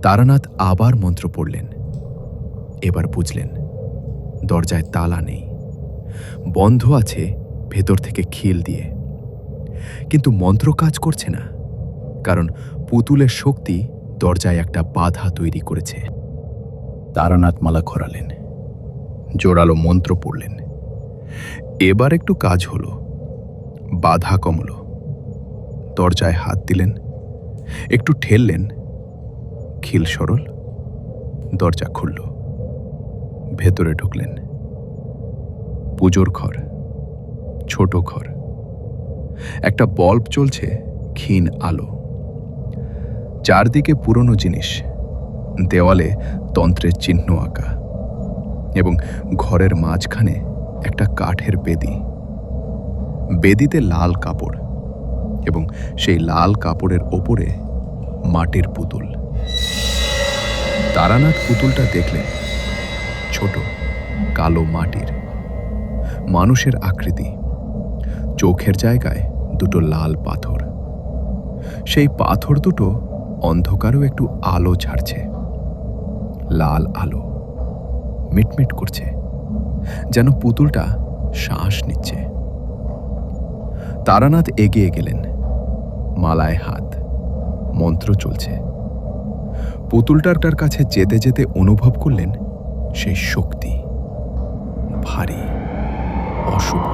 তারানাথ আবার মন্ত্র পড়লেন। এবার বুঝলেন, দরজায় তালা নেই, বন্ধ আছে ভেতর থেকে খিল দিয়ে। কিন্তু মন্ত্র কাজ করছে না, কারণ পুতুলের শক্তি দরজায় একটা বাধা তৈরি করেছে। তারানাথ মালা খোরালেন, জোরালো মন্ত্র পড়লেন। এবার একটু কাজ হলো, বাধা কমল। দরজায় হাত দিলেন, একটু ঠেললেন, খিল সরল, দরজা খুলল। ভেতরে ঢুকলেন। পুজোর ঘর, ছোট ঘর। একটা বল্ব জ্বলছে, ক্ষীণ আলো। চারদিকে পুরনো জিনিস, দেওয়ালে তন্ত্রের চিহ্ন আঁকা, এবং ঘরের মাঝখানে একটা কাঠের বেদি। বেদিতে লাল কাপড়, এবং সেই লাল কাপড়ের ওপরে মাটির পুতুল। তারানাথ পুতুলটা দেখলেন, ছোট, কালো মাটির, মানুষের আকৃতি। চোখের জায়গায় দুটো লাল পাথর। সেই পাথর দুটো অন্ধকারেও একটু আলো ছাড়ছে, লাল আলো, মিটমিট করছে, যেন পুতুলটা শ্বাস নিচ্ছে। তারানাথ এগিয়ে গেলেন, মালায় হাত, মন্ত্র চলছে। পুতুলটার কাছে যেতে যেতে অনুভব করলেন সেই শক্তি, ভারী, অশুভ,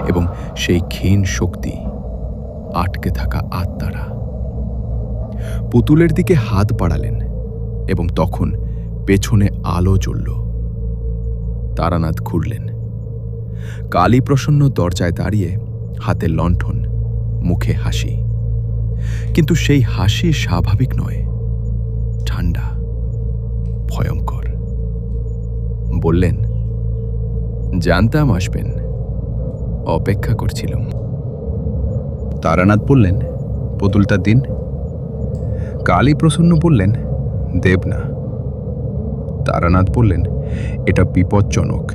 এবং সেই ক্ষীণ শক্তি আটকে থাকা আত্মারা। পুতুলের দিকে হাত বাড়ালেন এবং তখন পেছনে আলো জ্বলল। তারানাথ ঘুরলেন। কালীপ্রসন্ন দরজায় দাঁড়িয়ে, হাতে লণ্ঠন, মুখে হাসি। কিন্তু সেই হাসি স্বাভাবিক নয়, ঠান্ডা, ভয়ঙ্কর। বললেন, জানতাম আসবেন, অপেক্ষা করছিলাম। তারানাথ বললেন, পুতুলটা দিন। কালীপ্রসন্ন বললেন, দেব না। তারানাথ বললেন, এটা বিপজ্জনক।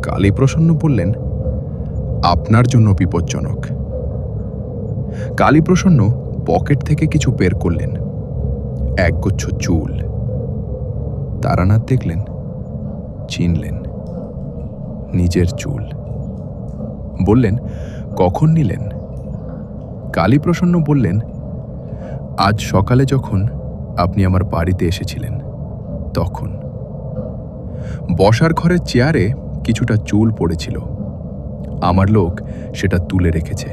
কালীপ্রসন্ন বললেন, আপনার জন্য বিপজ্জনক। কালীপ্রসন্ন পকেট থেকে কিছু বের করলেন, একগুচ্ছ চুল। তারানাথ দেখলেন, চিনলেন, নিজের চুল। বললেন, কখন নিলেন? কালীপ্রসন্ন বললেন, আজ সকালে যখন আপনি আমার বাড়িতে এসেছিলেন তখন। বসার ঘরের চেয়ারে কিছুটা চুল পড়েছিল, আমার লোক সেটা তুলে রেখেছে।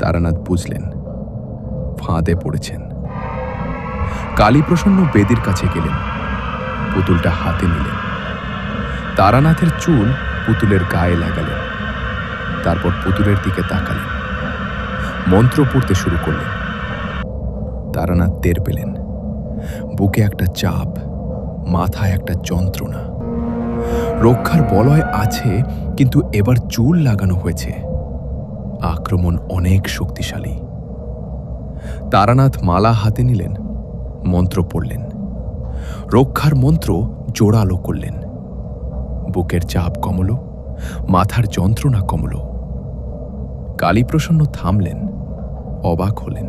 তারানাথ বুঝলেন ফাঁদে পড়েছেন। কালীপ্রসন্ন বেদির কাছে গেলেন, পুতুলটা হাতে নিলেন। তারানাথের চুল পুতুলের গায়ে লাগালেন, তারপর পুতুলের দিকে তাকালেন, মন্ত্র পড়তে শুরু করলেন। তারানাথ টের পেলেন বুকে একটা চাপ, মাথায় একটা যন্ত্রণা। রক্ষার বলয় আছে, কিন্তু এবার চুল লাগানো হয়েছে। আক্রমণ অনেক শক্তিশালী। তারানাথ মালা হাতে নিলেন, মন্ত্র পড়লেন, রক্ষার মন্ত্র জোরালো করলেন। বুকের চাপ কমল, মাথার যন্ত্রণা কমল। কালীপ্রসন্ন থামলেন, অবাক হলেন,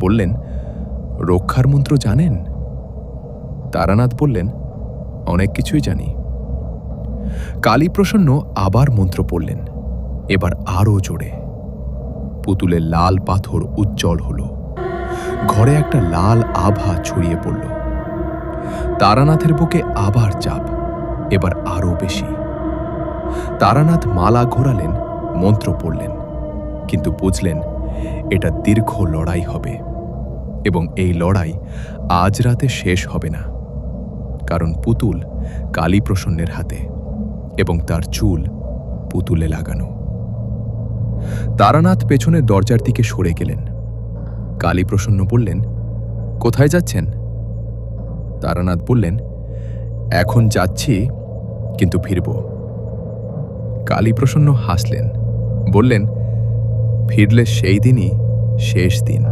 বললেন, রক্ষার মন্ত্র জানেন? তারানাথ বললেন, অনেক কিছুই জানি। কালীপ্রসন্ন আবার মন্ত্র পড়লেন, এবার আরও জোরে। পুতুলের লাল পাথর উজ্জ্বল হল, ঘরে একটা লাল আভা ছড়িয়ে পড়ল। তারানাথের বুকে আবার চাপ, এবার আরও বেশি। তারানাথ মালা ঘোরালেন, মন্ত্র পড়লেন, কিন্তু বুঝলেন এটা দীর্ঘ লড়াই হবে, এবং এই লড়াই আজ রাতে শেষ হবে না। কারণ পুতুল কালীপ্রসন্নের হাতে এবং তার চুল পুতুলে লাগানো। তারানাথ পেছনের দরজার দিকে সরে গেলেন। কালীপ্রসন্ন বললেন, কোথায় যাচ্ছেন? তারানাথ বললেন, এখন যাচ্ছি, কিন্তু ফিরব। কালীপ্রসন্ন হাসলেন, বললেন, ফিরলে সেই দিনই শেষ দিন।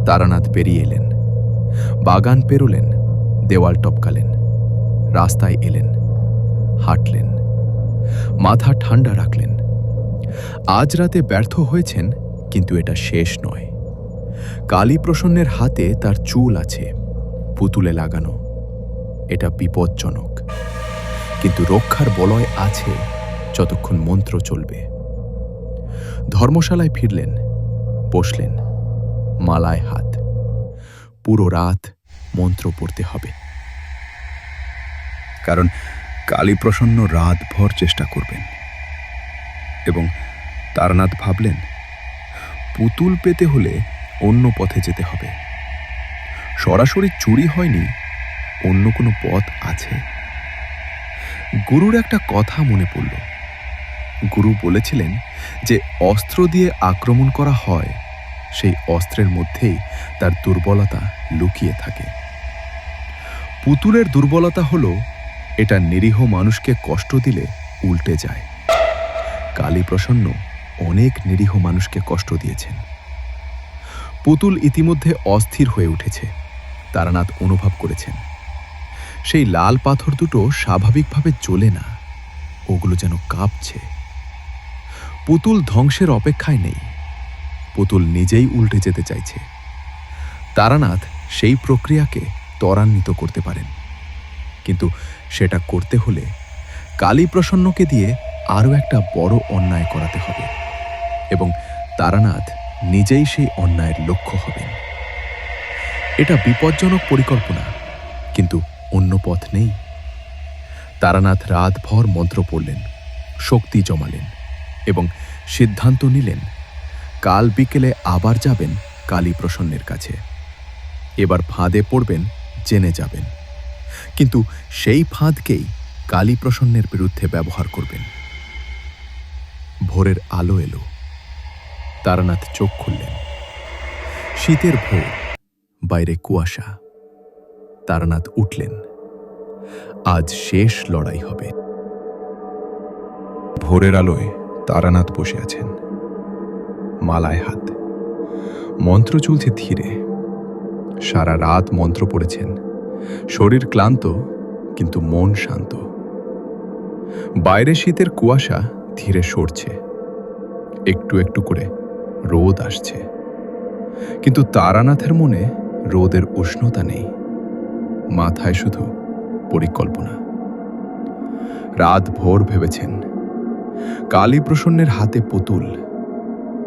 তারানাথ বেরিয়ে এলেন, বাগান পেরোলেন, দেওয়াল টপকালেন, রাস্তায় এলেন, হাঁটলেন, মাথা ঠান্ডা রাখলেন। আজ রাতে ব্যর্থ হয়েছেন, কিন্তু এটা শেষ নয়। কালীপ্রসন্নের হাতে তার চুল আছে, পুতুলে লাগানো। এটা বিপজ্জনক, কিন্তু রক্ষার বলয় আছে যতক্ষণ মন্ত্র চলবে। ধর্মশালায় ফিরলেন, বসলেন, মালায় হাত। পুরো রাত মন্ত্র পড়তে হবে, কারণ কালীপ্রসন্ন রাতভর চেষ্টা করবেন। এবং তারানাথ ভাবলেন, পুতুল পেতে হলে অন্য পথে যেতে হবে। সরাসরি চুরি হয়নি, অন্য কোনো পথ আছে। গুরুর একটা কথা মনে পড়ল। গুরু বলেছিলেন যে অস্ত্র দিয়ে আক্রমণ করা হয়, সেই অস্ত্রের মধ্যেই তার দুর্বলতা লুকিয়ে থাকে। পুতুলের দুর্বলতা হলো এটা নিরীহ মানুষকে কষ্ট দিলে উল্টে যায়। কালীপ্রসন্ন অনেক নিরীহ মানুষকে কষ্ট দিয়েছেন। পুতুল ইতিমধ্যে অস্থির হয়ে উঠেছে, তারানাথ অনুভব করেছেন। সেই লাল পাথর দুটো স্বাভাবিকভাবে জ্বলে না, ওগুলো যেন কাঁপছে। পুতুল ধ্বংসের অপেক্ষায় নেই, পুতুল নিজেই উল্টে যেতে চাইছে। তারানাথ সেই প্রক্রিয়াকে ত্বরান্বিত করতে পারেন, কিন্তু সেটা করতে হলে কালীপ্রসন্নকে দিয়ে আরও একটা বড় অন্যায় করাতে হবে, এবং তারানাথ নিজেই সেই অন্যায়ের লক্ষ্য হবেন। এটা বিপজ্জনক পরিকল্পনা, কিন্তু অন্য পথ নেই। তারানাথ রাতভর মন্ত্র পড়লেন, শক্তি জমালেন, এবং সিদ্ধান্ত নিলেন কাল বিকেলে আবার যাবেন কালীপ্রসন্নের কাছে। এবার ফাঁদে পড়বেন, জেনে যাবেন, কিন্তু সেই ফাঁদকেই কালীপ্রসন্নের বিরুদ্ধে ব্যবহার করবেন। ভোরের আলো এলো, তারানাথ চোখ খুললেন। শীতের ভোর, বাইরে কুয়াশা। তারানাথ উঠলেন, আজ শেষ লড়াই হবে। ভোরের আলোয় তারানাথ বসে আছেন, মালায় হাত, মন্ত্র চলছে ধীরে। সারা রাত মন্ত্র পড়েছেন, শরীর ক্লান্ত, কিন্তু মন শান্ত। বাইরে শীতের কুয়াশা ধীরে সরছে, একটু একটু করে রোদ আসছে। কিন্তু তারানাথের মনে রোদের উষ্ণতা নেই, মাথায় শুধু পরিকল্পনা। রাত ভোর ভেবেছেন, কালীপ্রসন্নের হাতে পুতুল,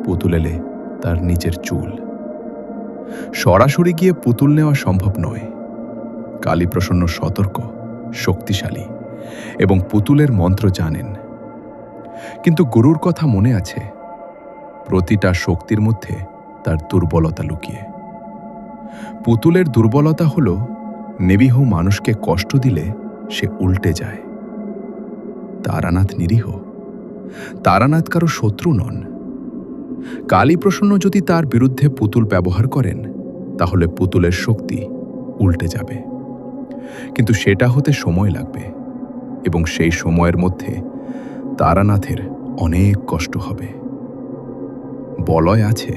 পুতুল এলে তার নিচের চুল। সরাসরি গিয়ে পুতুল নেওয়া সম্ভব নয়। কালীপ্রসন্ন সতর্ক, শক্তিশালী এবং পুতুলের মন্ত্র জানেন। কিন্তু গুরুর কথা মনে আছে, প্রতিটা শক্তির মধ্যে তার দুর্বলতা লুকিয়ে। পুতুলের দুর্বলতা হল নিরীহ মানুষকে কষ্ট দিলে সে উল্টে যায়। তারানাথ নিরীহ, তারানাথ কারো শত্রু নন। কালীপ্রসন্ন যদি তার বিরুদ্ধে পুতুল ব্যবহার করেন, তাহলে পুতুলের শক্তি উল্টে যাবে। কিন্তু সেটা হতে সময় লাগবে, এবং সেই সময়ের মধ্যে তারানাথের অনেক কষ্ট হবে। বলয় আছে,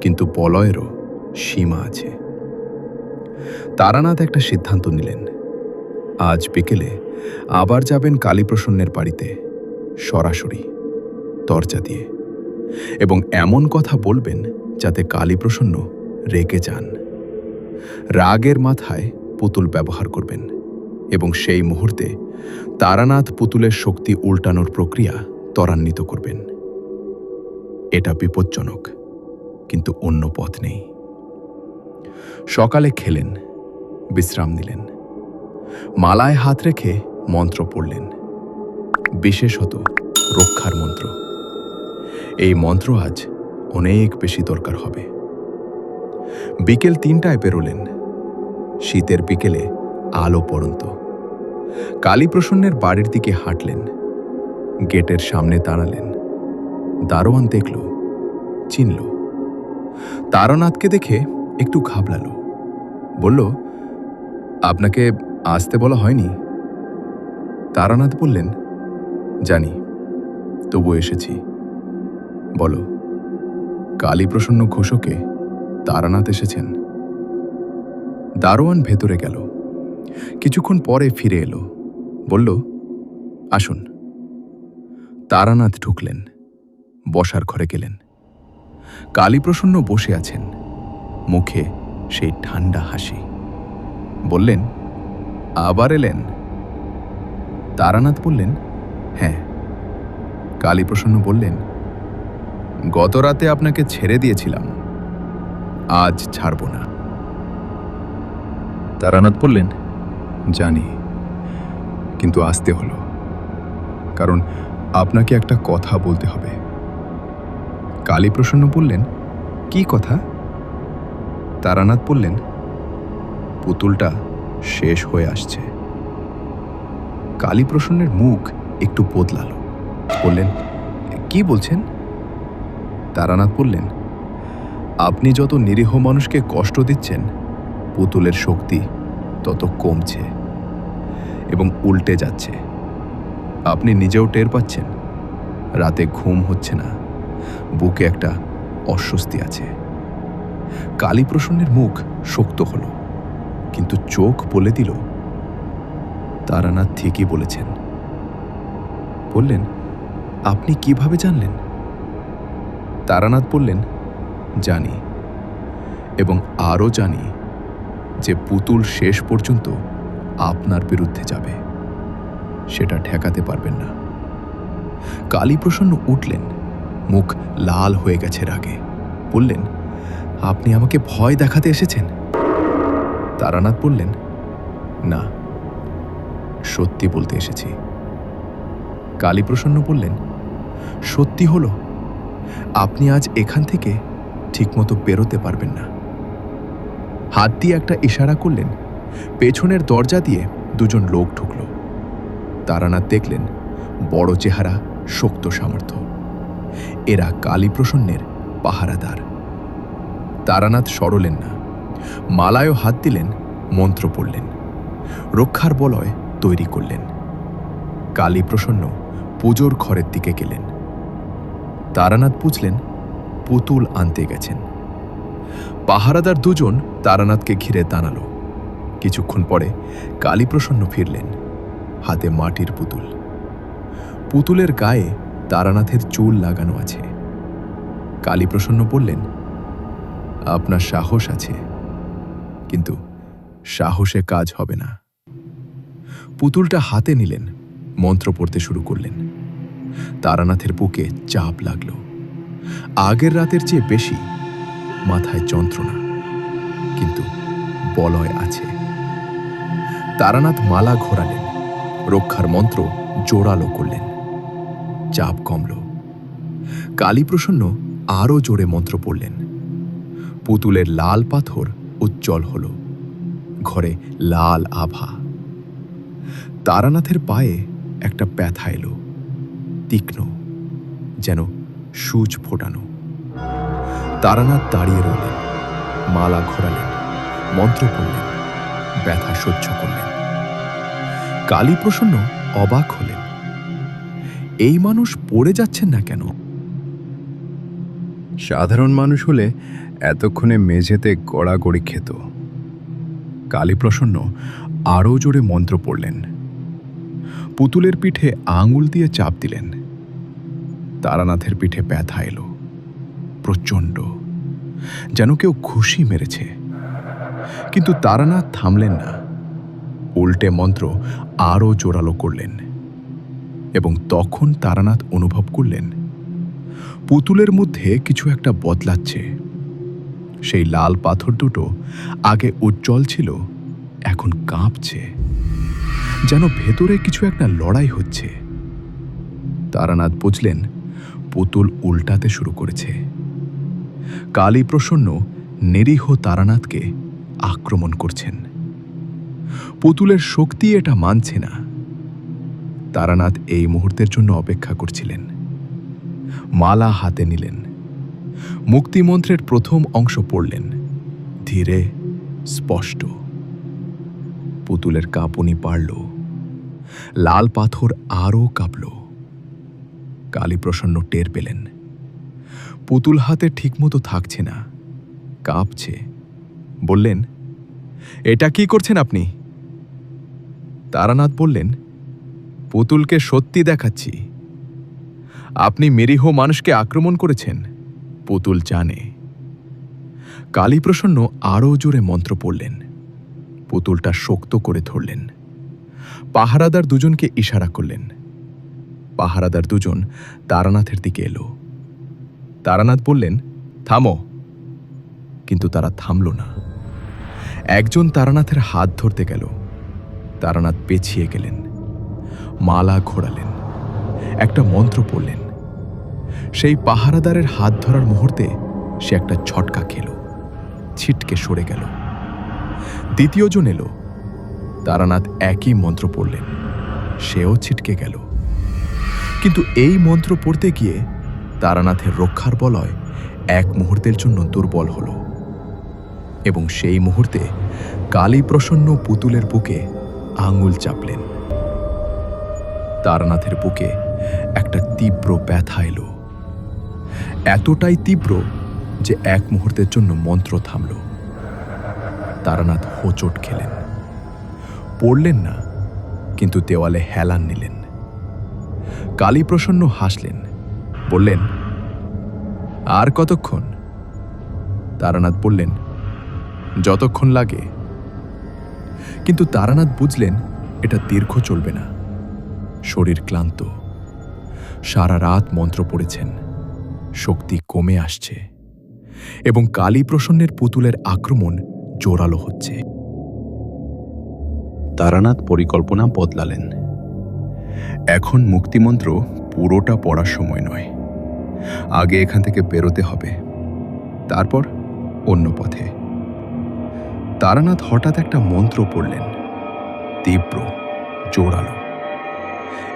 কিন্তু বলয়েরও সীমা আছে। তারানাথ একটা সিদ্ধান্ত নিলেন। আজ বিকেলে আবার যাবেন কালীপ্রসন্নের বাড়িতে, সরাসরি দরজা দিয়ে, এবং এমন কথা বলবেন যাতে কালীপ্রসন্ন রেগে যান। রাগের মাথায় পুতুল ব্যবহার করবেন, এবং সেই মুহূর্তে তারানাথ পুতুলের শক্তি উল্টানোর প্রক্রিয়া ত্বরান্বিত করবেন। এটা বিপজ্জনক, কিন্তু অন্য পথ নেই। সকালে খেলেন, বিশ্রাম নিলেন, মালায় হাত রেখে মন্ত্র পড়লেন, বিশেষত রক্ষার মন্ত্র। এই মন্ত্র আজ অনেক বেশি দরকার হবে। বিকেল 3টায় বেরোলেন, শীতের বিকেলে আলো পড়ন্ত। কালীপ্রসন্নের বাড়ির দিকে হাঁটলেন, গেটের সামনে দাঁড়ালেন। দারোয়ান দেখল, চিনল। তারানাথকে দেখে একটু ঘাবড়ালো, বলল, আপনাকে আসতে বলা হয়নি? তারানাথ বললেন, জানি, তবু এসেছি। বলো, কালীপ্রসন্ন ঘোষকে তারানাথ এসেছেন? দারোয়ান ভেতরে গেল, কিছুক্ষণ পরে ফিরে এলো, বলল, আসুন। তারানাথ ঢুকলেন, বসার ঘরে গেলেন। কালীপ্রসন্ন বসে আছেন, মুখে সেই ঠান্ডা হাসি। বললেন, আবার এলেন? তারানাথ বললেন, হ্যাঁ। কালীপ্রসন্ন বললেন, গত রাতে আপনাকে ছেড়ে দিয়েছিলাম, আজ ছাড়ব না। তারানাথ বললেন, জানি, কিন্তু আসতে হলো, কারণ আপনাকে একটা কথা বলতে হবে। কালীপ্রসন্ন বললেন, কি কথা? তারানাথ বললেন, পুতুলটা শেষ হয়ে আসছে। কালীপ্রসন্নের মুখ একটু বদলালো, বললেন, কি বলছেন? তারানাথ বললেন, আপনি যত নিরীহ মানুষকে কষ্ট দিচ্ছেন, পুতুলের শক্তি তত কমছে এবং উল্টে যাচ্ছে। আপনি নিজেও টের পাচ্ছেন, রাতে ঘুম হচ্ছে না, বুকে একটা অস্বস্তি আছে। কালীপ্রসন্নের মুখ শক্ত হলো, কিন্তু চোখ বলে দিল, তারানাথ ঠিকই বলেছেন। বললেন, আপনি কিভাবে জানলেন? তারানাথ বললেন, জানি, এবং আরও জানি যে পুতুল শেষ পর্যন্ত আপনার বিরুদ্ধে যাবে, সেটা ঠেকাতে পারবেন না। কালীপ্রসন্ন উঠলেন, মুখ লাল হয়ে গেছে রাগে। বললেন, আপনি আমাকে ভয় দেখাতে এসেছেন? তারানাথ বললেন, না, সত্যি বলতে এসেছি। কালীপ্রসন্ন বললেন, সত্যি হলো আপনি আজ এখান থেকে ঠিকমতো বেরোতে পারবেন না। হাত দিয়ে একটা ইশারা করলেন, পেছনের দরজা দিয়ে দুজন লোক ঢুকল। তারানাথ দেখলেন, বড় চেহারা, শক্ত সামর্থ্য। এরা কালীপ্রসন্নের পাহারাদার। তারানাথ সরলেন না, মালায়ও হাত দিলেন, মন্ত্র পড়লেন, রক্ষার বলয় তৈরি করলেন। কালীপ্রসন্ন পুজোর ঘরের দিকে গেলেন। তারানাথ বুঝলেন, পুতুল আনতে গেছেন। পাহারাদার দুজন তারানাথকে ঘিরে দাঁড়ালো। কিছুক্ষণ পরে কালীপ্রসন্ন ফিরলেন, হাতে মাটির পুতুল। পুতুলের গায়ে তারানাথের চুল লাগানো আছে। কালীপ্রসন্ন বললেন, আপনার সাহস আছে, কিন্তু সাহসে কাজ হবে না। পুতুলটা হাতে নিলেন, মন্ত্র পড়তে শুরু করলেন। তারানাথের বুকে চাপ লাগলো, আগের রাতের চেয়ে বেশি। মাথায় যন্ত্রণা, কিন্তু বলয় আছে। তারানাথ মালা ঘোরালেন, রক্ষার মন্ত্র জোরালো করলেন। চাপ কমল। কালীপ্রসন্ন আরও জোরে মন্ত্র পড়লেন। পুতুলের লাল পাথর উজ্জ্বল হল, ঘরে লাল আভা। তারানাথের পায়ে একটা ব্যথা এলো, তীক্ষ্ণ, যেন সূচ ফোটানো। তারানাথ দাঁড়িয়ে রইলেন, মালা ঘোরালেন, মন্ত্র পড়লেন, ব্যথা সহ্য করলেন। কালীপ্রসন্ন অবাক হলেন, এই মানুষ পড়ে যাচ্ছেন না কেন? সাধারণ মানুষ হলে এতক্ষণে মেঝেতে গড়াগড়ি খেত। কালীপ্রসন্ন আরও জোরে মন্ত্র পড়লেন, পুতুলের পিঠে আঙুল দিয়ে চাপ দিলেন। তারানাথের পিঠে ব্যথা এলো, প্রচণ্ড, যেন কেউ ঘুষি মেরেছে। কিন্তু তারানাথ থামলেন না, উল্টে মন্ত্র আরও জোরালো করলেন। এবং তখন তারানাথ অনুভব করলেন পুতুলের মধ্যে কিছু একটা বদলাচ্ছে। সেই লাল পাথর দুটো আগে উজ্জ্বল ছিল, এখন কাঁপছে, যেন ভেতরে কিছু একটা লড়াই হচ্ছে। তারানাথ বুঝলেন পুতুল উল্টাতে শুরু করেছে। কালীপ্রসন্ন নিরীহ তারানাথকে আক্রমণ করছেন। পুতুলের শক্তি এটা মানছে না। তারানাথ এই মুহূর্তের জন্য অপেক্ষা করছিলেন। মালা হাতে নিলেন, মুক্তিমন্ত্রের প্রথম অংশ পড়লেন, ধীরে, স্পষ্ট। পুতুলের কাঁপুনি বাড়ল, লাল পাথর আরও কাঁপল। কালীপ্রসন্ন টের পেলেন পুতুল হাতে ঠিকমতো থাকছে না, কাঁপছে। বললেন, এটা কি করছেন আপনি? তারানাথ বললেন, পুতুলকে সত্যি দেখাচ্ছি। আপনি নিরীহ মানুষকে আক্রমণ করেছেন, পুতুল জানে। কালীপ্রসন্ন আরও জোরে মন্ত্র পড়লেন, পুতুলটা শক্ত করে ধরলেন। পাহারাদার দুজনকে ইশারা করলেন। পাহারাদার দুজন তারানাথের দিকে এলো। তারানাথ বললেন, থামো। কিন্তু তারা থামল না। একজন তারানাথের হাত ধরতে গেল। তারানাথ পেছিয়ে গেলেন, মালা ঘোরালেন, একটা মন্ত্র পড়লেন। সেই পাহারাদারের হাত ধরার মুহূর্তে সে একটা ছটকা খেল, ছিটকে সরে গেল। দ্বিতীয়জন এলো। তারানাথ একই মন্ত্র পড়লেন, সেও ছিটকে গেল। কিন্তু এই মন্ত্র পড়তে গিয়ে তারানাথের রক্ষার বলয় এক মুহূর্তের জন্য দুর্বল হল। এবং সেই মুহূর্তে কালীপ্রসন্ন পুতুলের বুকে আঙুল চাপলেন। তারানাথের বুকে একটা তীব্র ব্যথা এলো, এতটাই তীব্র যে এক মুহূর্তের জন্য মন্ত্র থামল। তারানাথ হোঁচট খেলেন, পড়লেন না, কিন্তু দেওয়ালে হেলান নিলেন। কালীপ্রসন্ন হাসলেন, বললেন, আর কতক্ষণ? তারানাথ বললেন, যতক্ষণ লাগে। কিন্তু তারানাথ বুঝলেন এটা দীর্ঘ চলবে না। শরীর ক্লান্ত, সারা রাত মন্ত্র পড়েছেন, শক্তি কমে আসছে এবং কালীপ্রসন্নের পুতুলের আক্রমণ জোরালো হচ্ছে। তারানাথ পরিকল্পনা বদলালেন। এখন মুক্তিমন্ত্র পুরোটা পড়ার সময় নয়, আগে এখান থেকে বেরোতে হবে, তারপর অন্য পথে। তারানাথ হঠাৎ একটা মন্ত্র পড়লেন, তীব্র, জোরালো।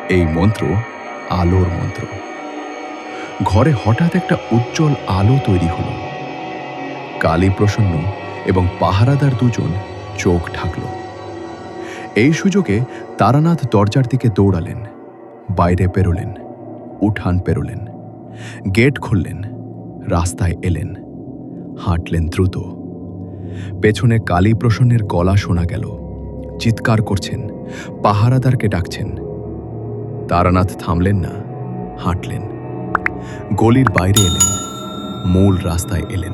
এই মন্ত্র আলোর মন্ত্র। ঘরে হঠাৎ একটা উজ্জ্বল আলো তৈরি হল। কালীপ্রসন্ন এবং পাহারাদার দুজন চোখ ঢাকল। এই সুযোগে তারানাথ দরজার দিকে দৌড়ালেন, বাইরে পেরোলেন, উঠান পেরোলেন, গেট খুললেন, রাস্তায় এলেন, হাঁটলেন দ্রুত। পেছনে কালীপ্রসন্নের গলা শোনা গেল, চিৎকার করছেন, পাহারাদারকে ডাকছেন। তারানাথ থামলেন না, হাঁটলেন, গলির বাইরে এলেন, মূল রাস্তায় এলেন।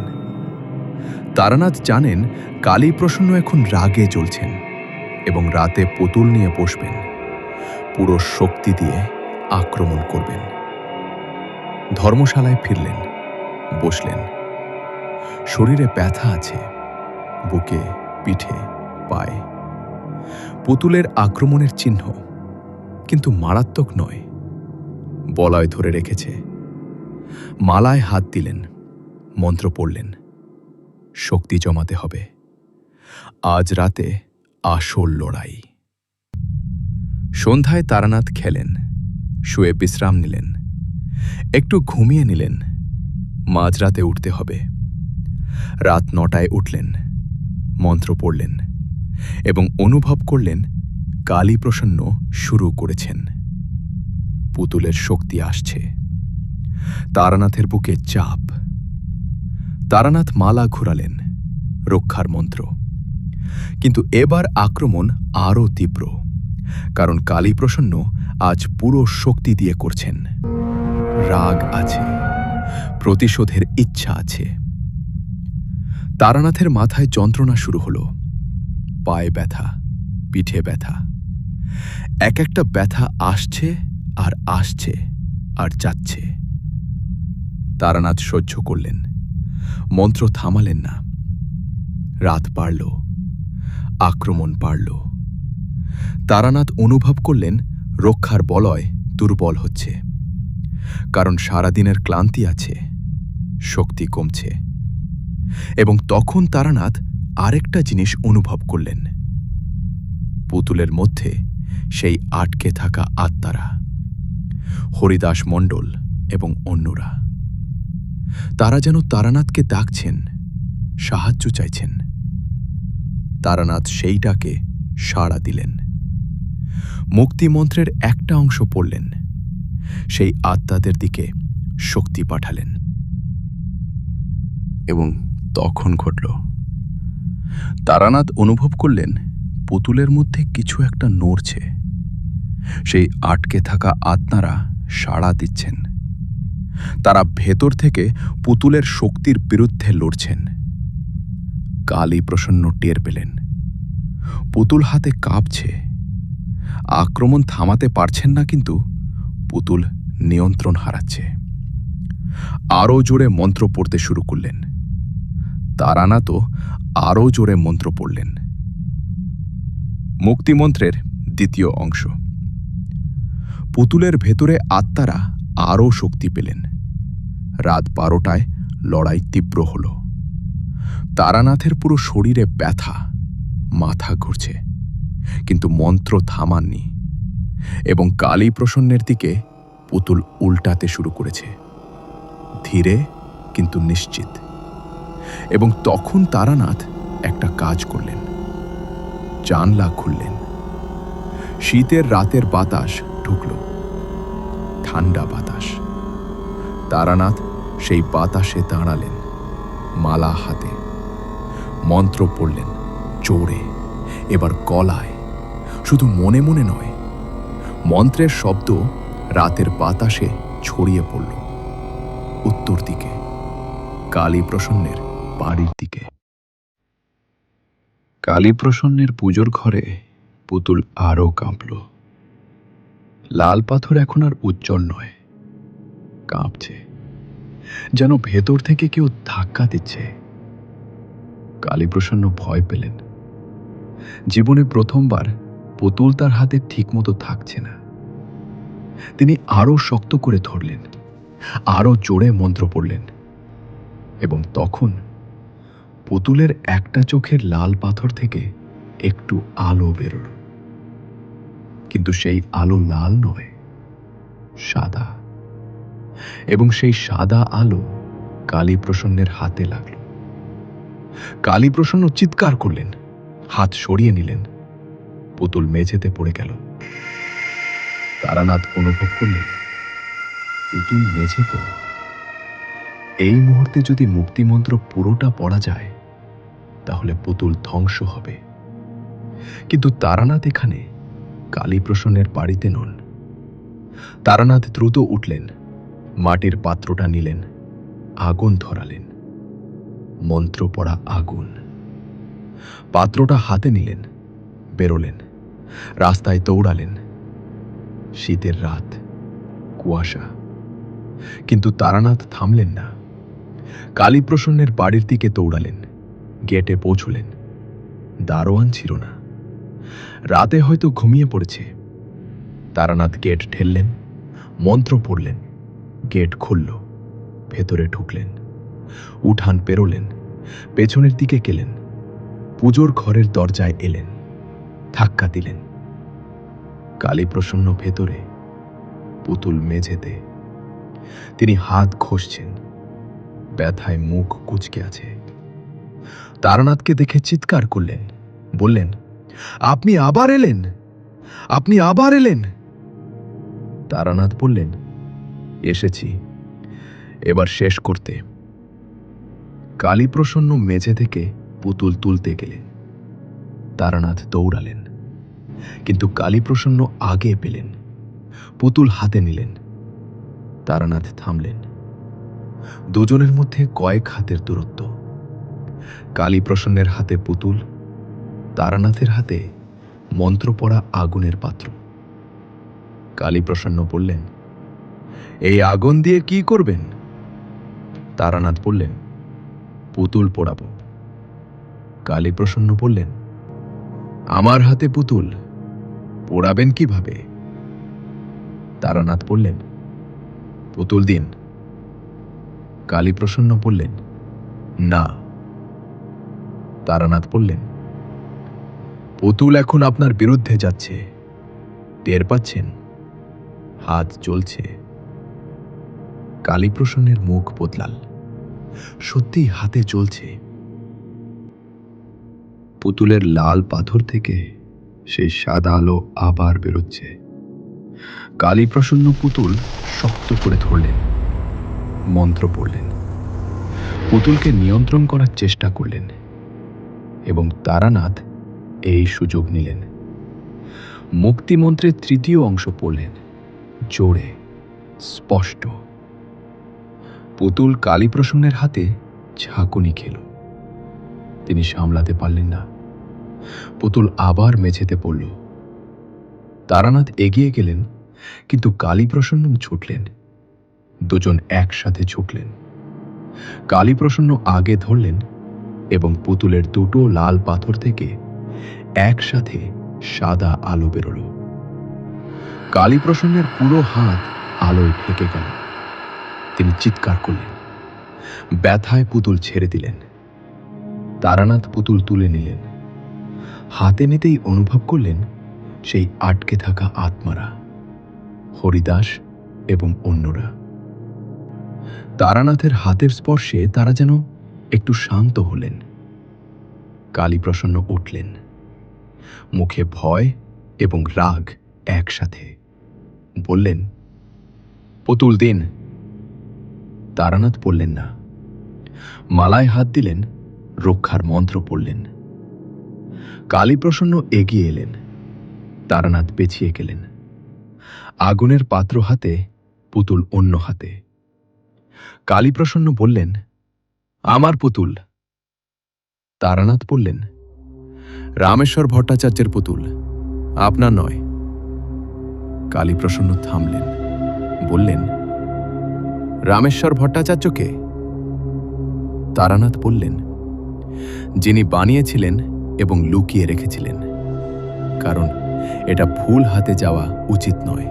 তারানাথ জানেন কালীপ্রসন্ন এখন রাগে জ্বলছেন এবং রাতে পুতুল নিয়ে বসবেন, পুরো শক্তি দিয়ে আক্রমণ করবেন। ধর্মশালায় ফিরলেন, বসলেন। শরীরে ব্যথা আছে, বুকে, পিঠে, পায়ে। পুতুলের আক্রমণের চিহ্ন, কিন্তু মারাত্মক নয়। বলয় ধরে রেখেছে। মালায় হাত দিলেন, মন্ত্র পড়লেন। শক্তি জমাতে হবে। আজ রাতে আসল লড়াই। সন্ধ্যায় তারানাথ খেলেন, শুয়ে বিশ্রাম নিলেন, একটু ঘুমিয়ে নিলেন। মাঝরাতে উঠতে হবে। রাত 9টায় উঠলেন, মন্ত্র পড়লেন এবং অনুভব করলেন কালীপ্রসন্ন শুরু করেছেন। পুতুলের শক্তি আসছে। তারানাথের বুকে চাপ। তারানাথ মালা ঘুরালেন, রক্ষার মন্ত্র। কিন্তু এবার আক্রমণ আরও তীব্র, কারণ কালীপ্রসন্ন আজ পুরো শক্তি দিয়ে করছেন। রাগ আছে, প্রতিশোধের ইচ্ছা আছে। তারানাথের মাথায় যন্ত্রণা শুরু হলো, পায়ে ব্যথা, পিঠে ব্যথা। এক একটা ব্যথা আসছে আর আসছে আর যাচ্ছে। তারানাথ সহ্য করলেন, মন্ত্র থামালেন না। রাত বাড়ল, আক্রমণ বাড়ল। তারানাথ অনুভব করলেন রক্ষার বলয় দুর্বল হচ্ছে, কারণ সারাদিনের ক্লান্তি আছে, শক্তি কমছে। এবং তখন তারানাথ আরেকটা জিনিস অনুভব করলেন, পুতুলের মধ্যে সেই আটকে থাকা আত্মারা, হরিদাস মণ্ডল এবং অন্যরা। তারা যেন তারানাথকে ডাকছেন, সাহায্য চাইছেন। তারানাথ সেইটাকে সাড়া দিলেন। মুক্তিমন্ত্রের একটা অংশ পড়লেন, সেই আত্মাদের দিকে শক্তি পাঠালেন। এবং তখন ঘটল, তারানাথ অনুভব করলেন পুতুলের মধ্যে কিছু একটা নড়ছে। সেই আটকে থাকা আত্মারা সাড়া দিচ্ছেন। তারা ভেতর থেকে পুতুলের শক্তির বিরুদ্ধে লড়ছেন। কালীপ্রসন্ন টের পেলেন, পুতুল হাতে কাঁপছে। আক্রমণ থামাতে পারছেন না, কিন্তু পুতুল নিয়ন্ত্রণ হারাচ্ছে। আরও জোরে মন্ত্র পড়তে শুরু করলেন। তারানাথও আরও জোরে মন্ত্র পড়লেন। মুক্তিমন্ত্রের দ্বিতীয় অংশ। পুতুলের ভেতরে আত্মারা আরও শক্তি পেলেন। রাত 12টায় লড়াই তীব্র হল। তারানাথের পুরো শরীরে ব্যথা, মাথা ঘুরছে, কিন্তু মন্ত্র থামাননি। এবং কালীপ্রসন্নের দিকে পুতুল উল্টাতে শুরু করেছে, ধীরে কিন্তু নিশ্চিত। এবং তখন তারানাথ একটা কাজ করলেন, জানলা খুললেন। শীতের রাতের বাতাস ঢুকল, ঠান্ডা বাতাস। তারানাথ সেই বাতাসে দাঁড়ালেন, মালা হাতে। মন্ত্র পড়লেন জোরে, এবার গলায়, শুধু মনে মনে নয়। মন্ত্রের শব্দ রাতের বাতাসে ছড়িয়ে পড়ল, উত্তর দিকে, কালীপ্রসন্নের বাড়ির দিকে। কালীপ্রসন্নের পুজোর ঘরে পুতুল আরও কাঁপল। লাল পাথর এখন আর উজ্জ্বল নয়, কাঁপছে, যেন ভেতর থেকে কেউ ধাক্কা দিচ্ছে। কালীপ্রসন্ন ভয় পেলেন। জীবনে প্রথমবার পুতুল তার হাতে ঠিকমতো থাকছে না। তিনি আরও শক্ত করে ধরলেন, আরও জোরে মন্ত্র পড়লেন। এবং তখন পুতুলের একটা চোখের লাল পাথর থেকে একটু আলো বেরোল। কিন্তু সেই আলো লাল নয়, সাদা। এবং সেই সাদা আলো কালীপ্রসন্নের হাতে লাগল। কালীপ্রসন্ন চিৎকার করলেন, হাত সরিয়ে নিলেন। পুতুল মেঝেতে পড়ে গেল। তারানাথ অনুভব করলেন পুতুল মেঝেতে। এই মুহূর্তে যদি মুক্তিমন্ত্র পুরোটা পড়া যায়, তাহলে পুতুল ধ্বংস হবে। কিন্তু তারানাথ এখানে কালীপ্রসন্নের বাড়িতে নন। তারানাথ দ্রুত উঠলেন, মাটির পাত্রটা নিলেন, আগুন ধরালেন। মন্ত্র পড়া আগুন। পাত্রটা হাতে নিলেন, বেরোলেন, রাস্তায় দৌড়ালেন। শীতের রাত, কুয়াশা, কিন্তু তারানাথ থামলেন না। কালীপ্রসন্নের বাড়ির দিকে দৌড়ালেন, গেটে পৌঁছলেন। দারোয়ান ছিল না, রাতে হয়তো ঘুমিয়ে পড়েছে। তারানাথ গেট ঠেললেন, মন্ত্র পড়লেন, গেট খুলল। ভেতরে ঢুকলেন, উঠান পেরোলেন, পেছনের দিকে গেলেন, পুজোর ঘরের দরজায় এলেন, ধাক্কা দিলেন। কালীপ্রসন্ন ভেতরে, পুতুল মেঝেতে। তিনি হাত ঘষছেন, ব্যথায় মুখ কুঁচকে আছে। তারানাথকে দেখে চিৎকার করলেন, বললেন, আপনি আবার এলেন, আপনি আবার এলেন। তারানাথ বললেন, এসেছি, এবার শেষ করতে। কালীপ্রসন্ন মেঝে থেকে পুতুল তুলতে গেলেন। তারানাথ দৌড়ালেন, কিন্তু কালীপ্রসন্ন আগে পেলেন। পুতুল হাতে নিলেন। তারানাথ থামলেন। দুজনের মধ্যে কয়েক হাতের দূরত্ব। কালীপ্রসন্নের হাতে পুতুল, তারানাথের হাতে মন্ত্র পড়া আগুনের পাত্র। কালীপ্রসন্ন বললেন, এই আগুন দিয়ে কি করবেন? তারানাথ বললেন, পুতুল পোড়াবো। কালীপ্রসন্ন বললেন, আমার হাতে পুতুল পোড়াবেন কিভাবে? তারানাথ বললেন, পুতুল দিন। কালীপ্রসন্ন বললেন, না। তারানাথ বললেন, পুতুল এখন আপনার বিরুদ্ধে যাচ্ছে, টের পাচ্ছেন? হাত জ্বলছে। কালীপ্রসন্নের মুখ বদলাল, সত্যিই হাতে জ্বলছে। পুতুলের লাল পাথর থেকে সেই সাদা আলো আবার বেরোচ্ছে। কালীপ্রসন্ন পুতুল শক্ত করে ধরলেন, মন্ত্র পড়লেন, পুতুলকে নিয়ন্ত্রণ করার চেষ্টা করলেন, এবং তারানাথ এই সুযোগ নিলেন। মুক্তিমন্ত্রের তৃতীয় অংশ পড়লেন, জোরে, স্পষ্ট। পুতুল কালীপ্রসন্নের হাতে ঝাঁকুনি খেল। তিনি সামলাতে পারলেন না। পুতুল আবার মেঝেতে পড়ল। তারানাথ এগিয়ে গেলেন, কিন্তু কালীপ্রসন্ন ছুটলেন। দুজন একসাথে ছুটলেন। কালীপ্রসন্ন আগে ধরলেন এবং পুতুলের দুটো লাল পাথর থেকে একসাথে সাদা আলো বেরোল। কালীপ্রসন্নের পুরো হাত আলোয় ঢেকে গেল। তিনি চিৎকার করলেন, ব্যথায় পুতুল ছেড়ে দিলেন। তারানাথ পুতুল তুলে নিলেন। হাতে নিতেই অনুভব করলেন সেই আটকে থাকা আত্মারা, হরিদাস এবং অন্যরা। তারানাথের হাতের স্পর্শে তারা যেন একটু শান্ত হলেন। কালীপ্রসন্ন উঠলেন, মুখে ভয় এবং রাগ একসাথে। বললেন, পুতুল দিন। তারানাথ বললেন না। মালায় হাত দিলেন, রক্ষার মন্ত্র পড়লেন। কালীপ্রসন্ন এগিয়ে এলেন, তারানাথ পেছিয়ে গেলেন। আগুনের পাত্র হাতে, পুতুল অন্য হাতে। কালীপ্রসন্ন বললেন, আমার পুতুল। তারানাথ বললেন, রামেশ্বর ভট্টাচার্যের পুতুল, আপনার নয়। কালীপ্রসন্ন থামলেন, বললেন, রামেশ্বর ভট্টাচার্যকে? তারানাথ বললেন, যিনি বানিয়েছিলেন এবং লুকিয়ে রেখেছিলেন, কারণ এটা ভুল হাতে যাওয়া উচিত নয়।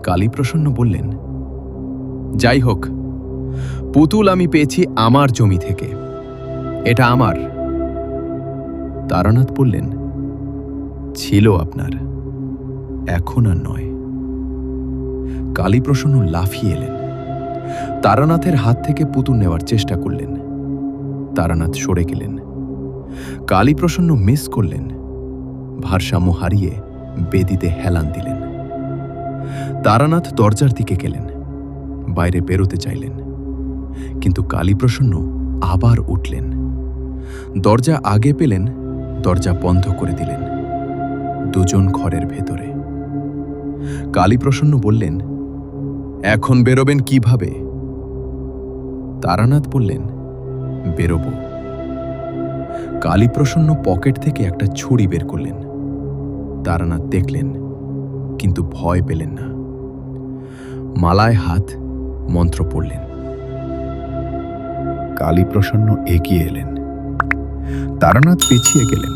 কালীপ্রসন্ন বললেন, যাই হোক, পুতুল আমি পেয়েছি আমার জমি থেকে, এটা আমার। তারানাথ বললেন, ছিল আপনার, এখন আর নয়। কালীপ্রসন্ন লাফিয়ে এলেন, তারানাথের হাত থেকে পুতুল নেওয়ার চেষ্টা করলেন। তারানাথ সরে গেলেন। কালীপ্রসন্ন মিস করলেন, ভারসাম্য হারিয়ে বেদিতে হেলান দিলেন। তারানাথ দরজার দিকে গেলেন, বাইরে বেরোতে চাইলেন, কিন্তু কালীপ্রসন্ন আবার উঠলেন। দরজা আগে পেলেন, দরজা বন্ধ করে দিলেন। দুজন ঘরের ভেতরে। কালীপ্রসন্ন বললেন, এখন বেরোবেন কিভাবে? তারানাথ বললেন, বেরোবো। কালীপ্রসন্ন পকেট থেকে একটা ছুরি বের করলেন। তারানাথ দেখলেন, কিন্তু ভয় পেলেন না। মালায় হাত, মন্ত্র পড়লেন। কালীপ্রসন্ন এগিয়ে এলেন। তারানাথ পিছিয়ে গেলেন।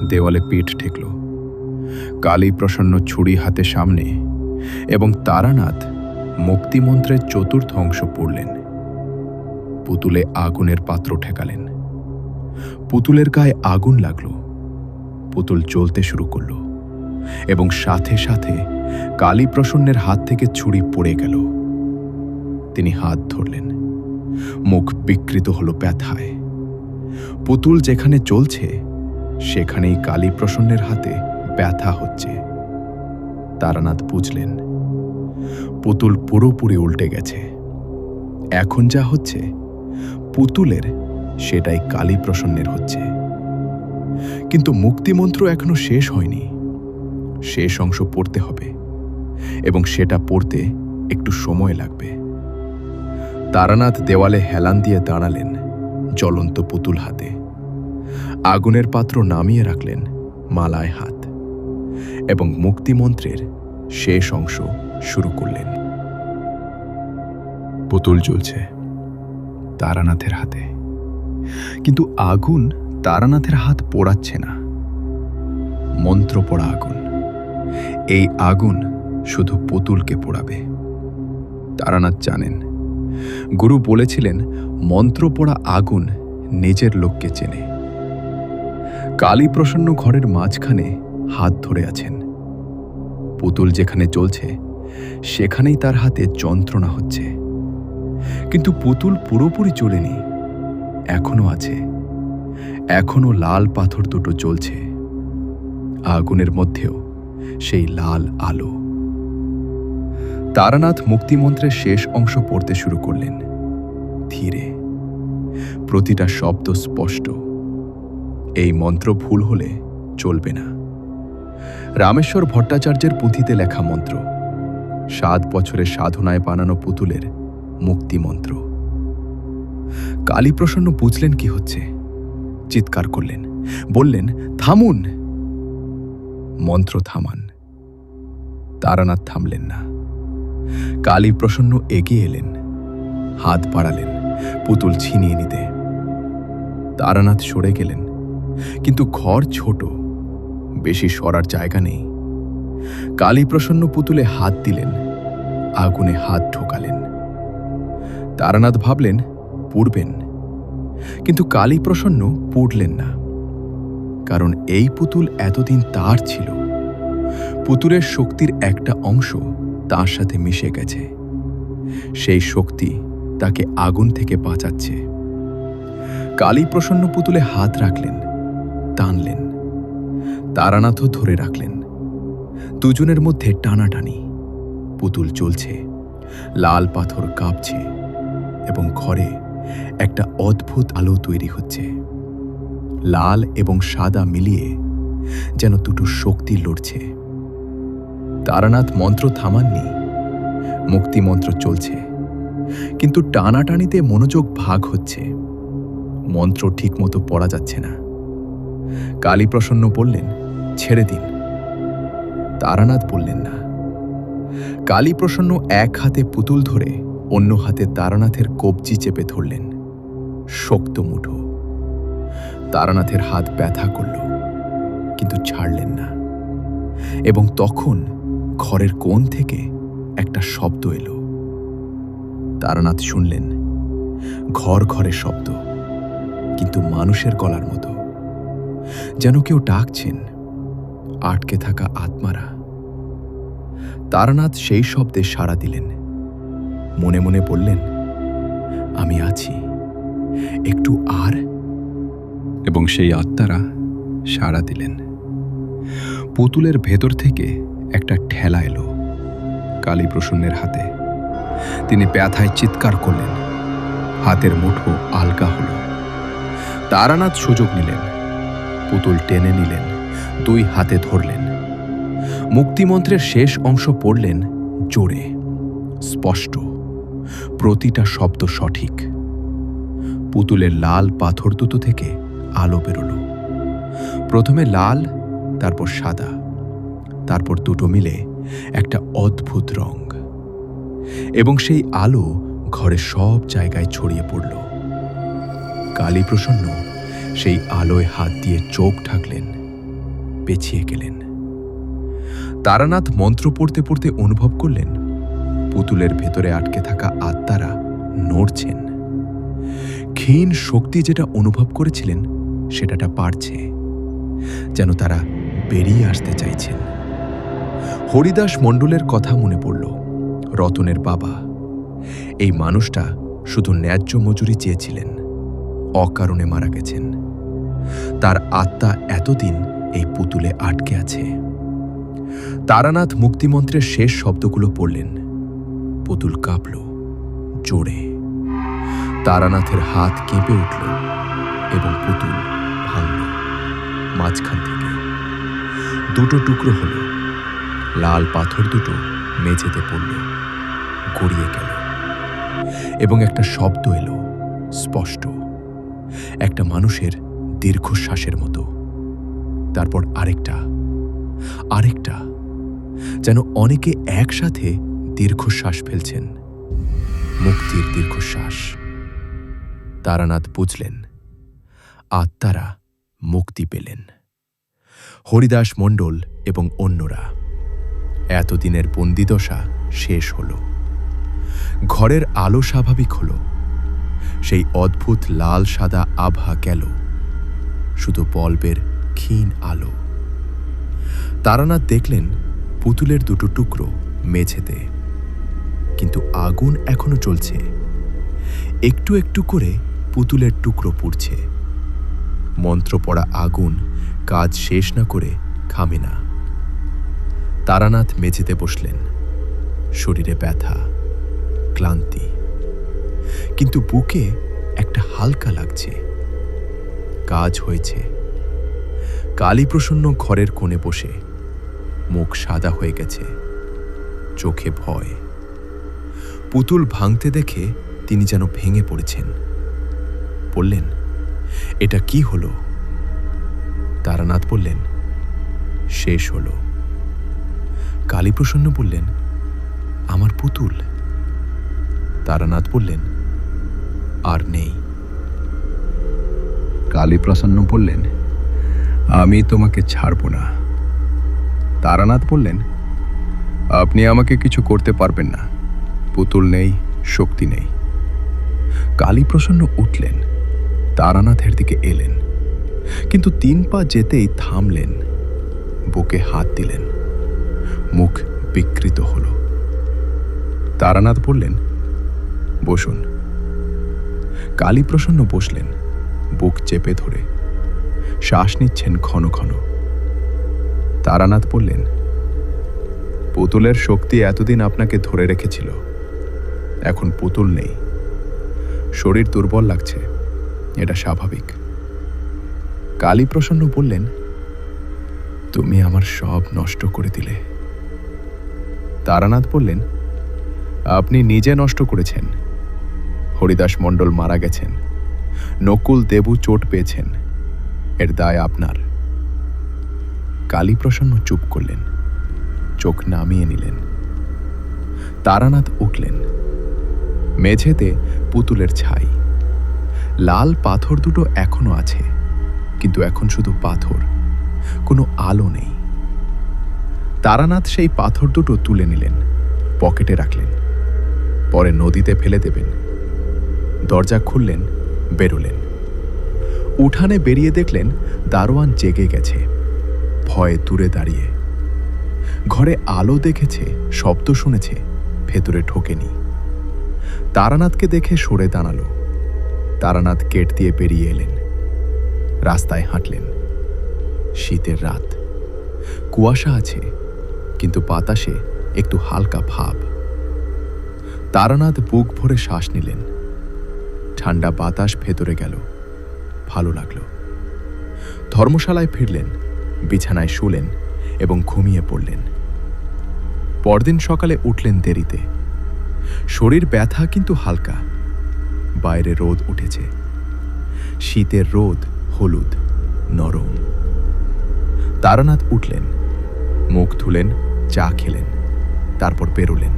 দেওয়ালে পিঠ ঠেকল। কালীপ্রসন্ন ছুরি হাতে সামনে এবং তারানাথ মুক্তিমন্ত্রের চতুর্থ অংশ পড়লেন। পুতুলে আগুনের পাত্র ঠেকালেন। পুতুলের গায়ে আগুন লাগল। পুতুল জ্বলতে শুরু করল এবং সাথে সাথে কালীপ্রসন্নের হাত থেকে ছুরি পড়ে গেল। তিনি হাত ধরলেন। মুখ বিকৃত হল ব্যথায়। পুতুল যেখানে চলছে সেখানেই কালীপ্রসন্নের হাতে ব্যথা হচ্ছে। তারানাথ বুঝলেন, পুতুল পুরোপুরি উল্টে গেছে। এখন যা হচ্ছে পুতুলের, সেটাই কালীপ্রসন্নের হচ্ছে। কিন্তু মুক্তিমন্ত্র এখনো শেষ হয়নি। শেষ অংশ পড়তে হবে এবং সেটা পড়তে একটু সময় লাগবে। তারানাথ দেওয়ালে হেলান দিয়ে দাঁড়ালেন, জ্বলন্ত পুতুল হাতে। আগুনের পাত্র নামিয়ে রাখলেন মালায় হাত এবং মুক্তিমন্ত্রের শেষ অংশ শুরু করলেন। পুতুল জ্বলছে তারানাথের হাতে, কিন্তু আগুন তারানাথের হাত পোড়াচ্ছে না। মন্ত্র পড়া আগুন। এই আগুন শুধু পুতুলকে পোড়াবে। তারানাথ জানেন, গুরু বলেছিলেন মন্ত্র পড়া আগুন নিজের লোককে চেনে। কালীপ্রসন্ন ঘরের মাঝখানে হাত ধরে আছেন। পুতুল যেখানে চলছে সেখানেই তার হাতে যন্ত্রণা হচ্ছে। কিন্তু পুতুল পুরোপুরি চলেনি, এখনো আছে। এখনো লাল পাথর দুটো জ্বলছে। আগুনের মধ্যেও সেই লাল আলো। তারানাথ মুক্তিমন্ত্রের শেষ অংশ পড়তে শুরু করলেন, ধীরে। প্রতিটা শব্দ স্পষ্ট। এই মন্ত্র ভুল হলে চলবে না। রামেশ্বর ভট্টাচার্যের পুঁথিতে লেখা মন্ত্র, 7 বছরের সাধনায় বানানো পুতুলের মুক্তিমন্ত্র। কালীপ্রসন্ন বুঝলেন কি হচ্ছে। চিৎকার করলেন, বললেন, থামুন। মন্ত্র থামান। তারানাথ থামলেন না। কালীপ্রসন্ন এগিয়ে এলেন, হাত বাড়ালেন পুতুল ছিনিয়ে নিতে। তারানাথ সরে গেলেন, কিন্তু ঘর ছোট, বেশি সরার জায়গা নেই। কালীপ্রসন্ন পুতুলে হাত দিলেন, আগুনে হাত ঢোকালেন। তারানাথ ভাবলেন পুড়বেন, কিন্তু কালীপ্রসন্ন পুড়লেন না। কারণ এই পুতুল এতদিন তার ছিল। পুতুলের শক্তির একটা অংশ তার সাথে মিশে গেছে। সেই শক্তি তাকে আগুন থেকে বাঁচাচ্ছে। কালীপ্রসন্ন পুতুলে হাত রাখলেন, টানলেন। তারানাথও ধরে রাখলেন। দুজনের মধ্যে টানাটানি। পুতুল চলছে, লাল পাথর কাঁপছে এবং ঘরে একটা অদ্ভুত আলো তৈরি হচ্ছে। লাল এবং সাদা মিলিয়ে যেন দুটো শক্তি লড়ছে। তারানাথ মন্ত্র থামাননি। মুক্তিমন্ত্র চলছে, কিন্তু টানাটানিতে মনোযোগ ভাগ হচ্ছে। মন্ত্র ঠিকমতো পড়া যাচ্ছে না। কালীপ্রসন্ন বললেন, ছেড়ে দিন। তারানাথ বললেন না। কালীপ্রসন্ন এক হাতে পুতুল ধরে অন্য হাতে তারানাথের কবজি চেপে ধরলেন, শক্ত মুঠো। তারানাথের হাত ব্যথা করল, কিন্তু ছাড়লেন না। এবং তখন ঘরের কোণ থেকে একটা শব্দ এলো। তারানাথ শুনলেন, ঘর ঘরে শব্দ, কিন্তু মানুষের গলার মতো। যেন কেউ ডাকছেন, আটকে থাকা আত্মারা। তারানাথ সেই শব্দে সাড়া দিলেন। মনে মনে বললেন, আমি আছি, একটু আর। এবং সেই আত্মারা সাড়া দিলেন। পুতুলের ভেতর থেকে একটা ঠেলা এলো কালীপ্রসন্নের হাতে। তিনি ব্যথায় চিৎকার করলেন। হাতের মুঠো আলগা হল। তারানাথ সুযোগ নিলেন। পুতুল টেনে নিলেন, 2 হাতে ধরলেন। মুক্তিমন্ত্রের শেষ অংশ পড়লেন জোরে, স্পষ্ট, প্রতিটা শব্দ সঠিক। পুতুলের লাল পাথর দুটো থেকে আলো বেরোলো। প্রথমে লাল, তারপর সাদা, তারপর দুটো মিলে একটা অদ্ভুত রং। এবং সেই আলো ঘরের সব জায়গায় ছড়িয়ে পড়ল। কালীপ্রসন্ন সেই আলোয় হাত দিয়ে চোখ ঢাকলেন, পেছিয়ে গেলেন। তারানাথ মন্ত্র পড়তে পড়তে অনুভব করলেন পুতুলের ভেতরে আটকে থাকা আত্মারা নড়ছেন। ক্ষীণ শক্তি যেটা অনুভব করেছিলেন সেটা পারছে, যেন তারা বেরিয়ে আসতে চাইছেন। হরিদাস মণ্ডলের কথা মনে পড়ল। রতনের বাবা, এই মানুষটা শুধু ন্যায্য মজুরি চেয়েছিলেন, অকারণে মারা গেছেন। তার আত্মা এতদিন এই পুতুলে আটকে আছে। তারানাথ মুক্তিমন্ত্রের শেষ শব্দগুলো পড়লেন। পুতুল কাঁপল জোরে। তারানাথের হাত কেঁপে উঠল এবং পুতুল ভাঙল মাঝখান থেকে। দুটো টুকরো হলো। লাল পাথর দুটো মেঝেতে পড়ল, গড়িয়ে গেল এবং একটা শব্দ এলো, স্পষ্ট, একটা মানুষের দীর্ঘশ্বাসের মতো। তারপর আরেকটা, আরেকটা, যেন অনেকে একসাথে দীর্ঘশ্বাস ফেলছেন, মুক্তির দীর্ঘশ্বাস। তারানাথ বুঝলেন আত্মারা মুক্তি পেলেন। হরিদাস মণ্ডল এবং অন্যরা। এতদিনের বন্দিদশা শেষ হল। ঘরের আলো স্বাভাবিক হল। সেই অদ্ভুত লাল সাদা আভা গেল, শুধু বল্বের ক্ষীণ আলো। তারানাথ দেখলেন পুতুলের দুটো টুকরো মেঝেতে, কিন্তু আগুন এখনো চলছে। একটু একটু করে পুতুলের টুকরো পুড়ছে। মন্ত্র পড়া আগুন কাজ শেষ না করে থামে না। তারানাথ মেঝেতে বসলেন। শরীরে ব্যথা, ক্লান্তি, কিন্তু বুকে একটা হালকা লাগছে। কাজ হয়েছে। কালীপ্রসন্ন ঘরের কোণে বসে, মুখ সাদা হয়ে গেছে, চোখে ভয়। পুতুল ভাঙতে দেখে তিনি যেন ভেঙে পড়েছেন। বললেন, এটা কি হলো? তারানাথ বললেন, শেষ হলো। কালীপ্রসন্ন বললেন, আমার পুতুল? তারানাথ বললেন, আর নেই। কালীপ্রসন্ন বললেন, আমি তোমাকে ছাড়ব না। তারানাথ বললেন, আপনি আমাকে কিছু করতে পারবেন না। পুতুল নেই, শক্তি নেই। কালীপ্রসন্ন উঠলেন, তারানাথের দিকে এলেন, কিন্তু 3 পা যেতেই থামলেন, বুকে হাত দিলেন। মুখ বিকৃত হল। তারানাথ বললেন, বসুন। কালীপ্রসন্ন বসলেন, বুক চেপে ধরে, শ্বাস নিচ্ছেন ঘন ঘন। তারানাথ বললেন, পুতুলের শক্তি এতদিন আপনাকে ধরে রেখেছিল। এখন পুতুল নেই, শরীর দুর্বল লাগছে, এটা স্বাভাবিক। কালীপ্রসন্ন বললেন, তুমি আমার সব নষ্ট করে দিলে। তারানাথ বললেন, আপনি নিজে নষ্ট করেছেন। হরিদাস মণ্ডল মারা গেছেন, নকুল দেবু চোট পেয়েছেন, এর দায় আপনার। কালীপ্রসন্ন চুপ করলেন, চোখ নামিয়ে নিলেন। তারানাথ উঠলেন। মেঝেতে পুতুলের ছাই। লাল পাথর দুটো এখনো আছে, কিন্তু এখন শুধু পাথর, কোনো আলো নেই। তারানাথ সেই পাথর দুটো তুলে নিলেন, পকেটে রাখলেন, পরে নদীতে ফেলে দেবেন। দরজা খুললেন, বেরোলেন। উঠানে বেরিয়ে দেখলেন দারোয়ান জেগে গেছে, ভয়ে দূরে দাঁড়িয়ে। ঘরে আলো দেখেছে, শব্দ শুনেছে, ভেতরে ঢোকেনি। তারানাথকে দেখে সরে দাঁড়ালো। তারানাথ গেট দিয়ে বেরিয়ে এলেন, রাস্তায় হাঁটলেন। শীতের রাত, কুয়াশা আছে, কিন্তু বাতাসে একটু হালকা ভাব। তারানাথ বুক ভরে শ্বাস নিলেন। ঠান্ডা বাতাস ভেতরে গেল, ভালো লাগলো। ধর্মশালায় ফিরলেন, বিছানায় শুলেন এবং ঘুমিয়ে পড়লেন। পরদিন সকালে উঠলেন দেরিতে। শরীর ব্যথা কিন্তু হালকা। বাইরে রোদ উঠেছে, শীতের রোদ হলুদ, নরম। তারানাথ উঠলেন, মুখ ধুলেন, চা খেলেন, তারপর পেরোলেন।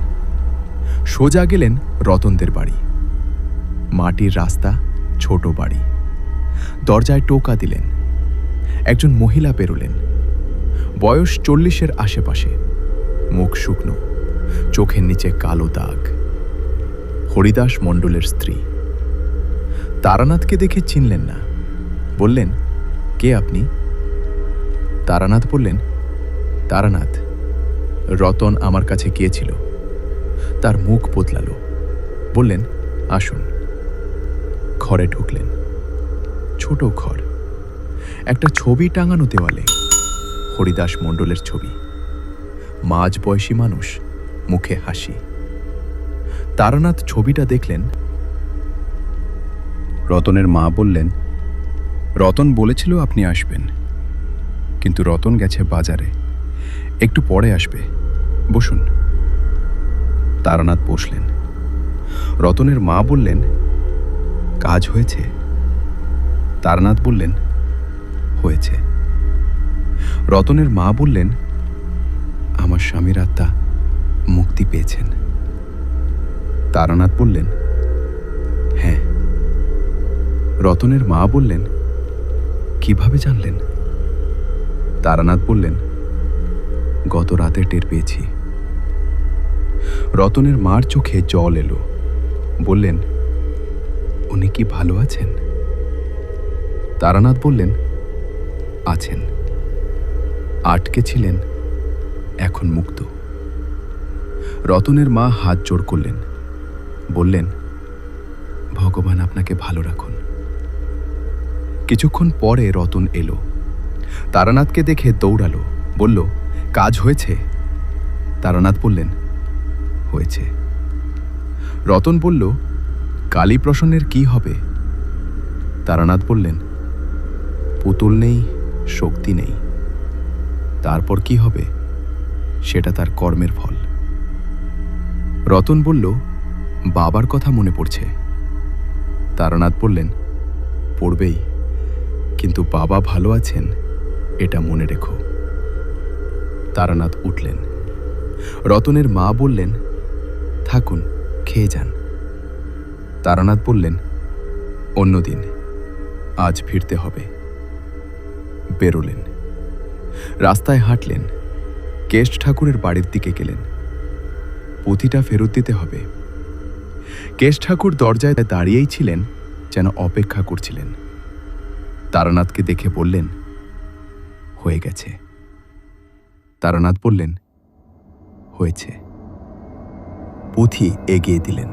সোজা গেলেন রতনদের বাড়ি। মাটির রাস্তা, ছোট বাড়ি। দরজায় টোকা দিলেন। একজন মহিলা পেরোলেন। বয়স 40-এর আশেপাশে, মুখ শুকনো, চোখের নিচে কালো দাগ। হরিদাস মণ্ডলের স্ত্রী। তারানাথকে দেখে চিনলেন না। বললেন, কে আপনি? তারানাথ বললেন, তারানাথ, রতন আমার কাছে গিয়েছিল। তার মুখ বদলালো। বললেন, আসুন। ঘরে ঢুকলেন। ছোট ঘর, একটা ছবি টাঙানো দেওয়ালে, হরিদাস মণ্ডলের ছবি। মাঝ বয়সী মানুষ, মুখে হাসি। তারানাথ ছবিটা দেখলেন। রতনের মা বললেন, রতন বলেছিল আপনি আসবেন, কিন্তু রতন গেছে বাজারে, একটু পরে আসবে, বসুন। তারানাথ বসলেন। রতনের মা বললেন, কাজ হয়েছে? তারানাথ বললেন, হয়েছে। রতনের মা বললেন, আমার স্বামীর আত্মা মুক্তি পেয়েছেন। তারানাথ বললেন, হ্যাঁ। রতনের মা বললেন, কিভাবে জানলেন? তারানাথ বললেন, গত রাতে টের পেয়েছি। রতনের মার চোখে জল এলো। বললেন, উনি কি ভালো আছেন? তারানাথ বললেন, আছেন। আটকে ছিলেন, এখন মুক্ত। রতনের মা হাত জোড় করলেন। বললেন, ভগবান আপনাকে ভালো রাখুন। কিছুক্ষণ পরে রতন এলো। তারানাথকে দেখে দৌড়ালো। বলল, কাজ হয়েছে? তারানাথ বললেন, হয়েছে। রতন বলল, কালী প্রসন্নের কি হবে? তারানাথ বললেন, পুতুল নেই, শক্তি নেই। তারপর কি হবে? সেটা তার কর্মের ফল। রতন বলল, বাবার কথা মনে পড়ছে। তারানাথ বললেন, পড়বেই, কিন্তু বাবা ভালো আছেন এটা মনে রেখো। তারানাথ উঠলেন। রতনের মা বললেন, থাকুন, খেয়ে যান। তারানাথ বললেন, অন্যদিন, আজ ফিরতে হবে। বেরোলেন। রাস্তায় হাঁটলেন। কেষ্ট ঠাকুরের বাড়ির দিকে গেলেন। পুঁথিটা ফেরত দিতে হবে। কেষ্ট ঠাকুর দরজায় দাঁড়িয়েই ছিলেন, যেন অপেক্ষা করছিলেন। তারানাথকে দেখে বললেন, হয়ে গেছে। তারানাথ বললেন, হয়েছে। পুঁথি এগিয়ে দিলেন।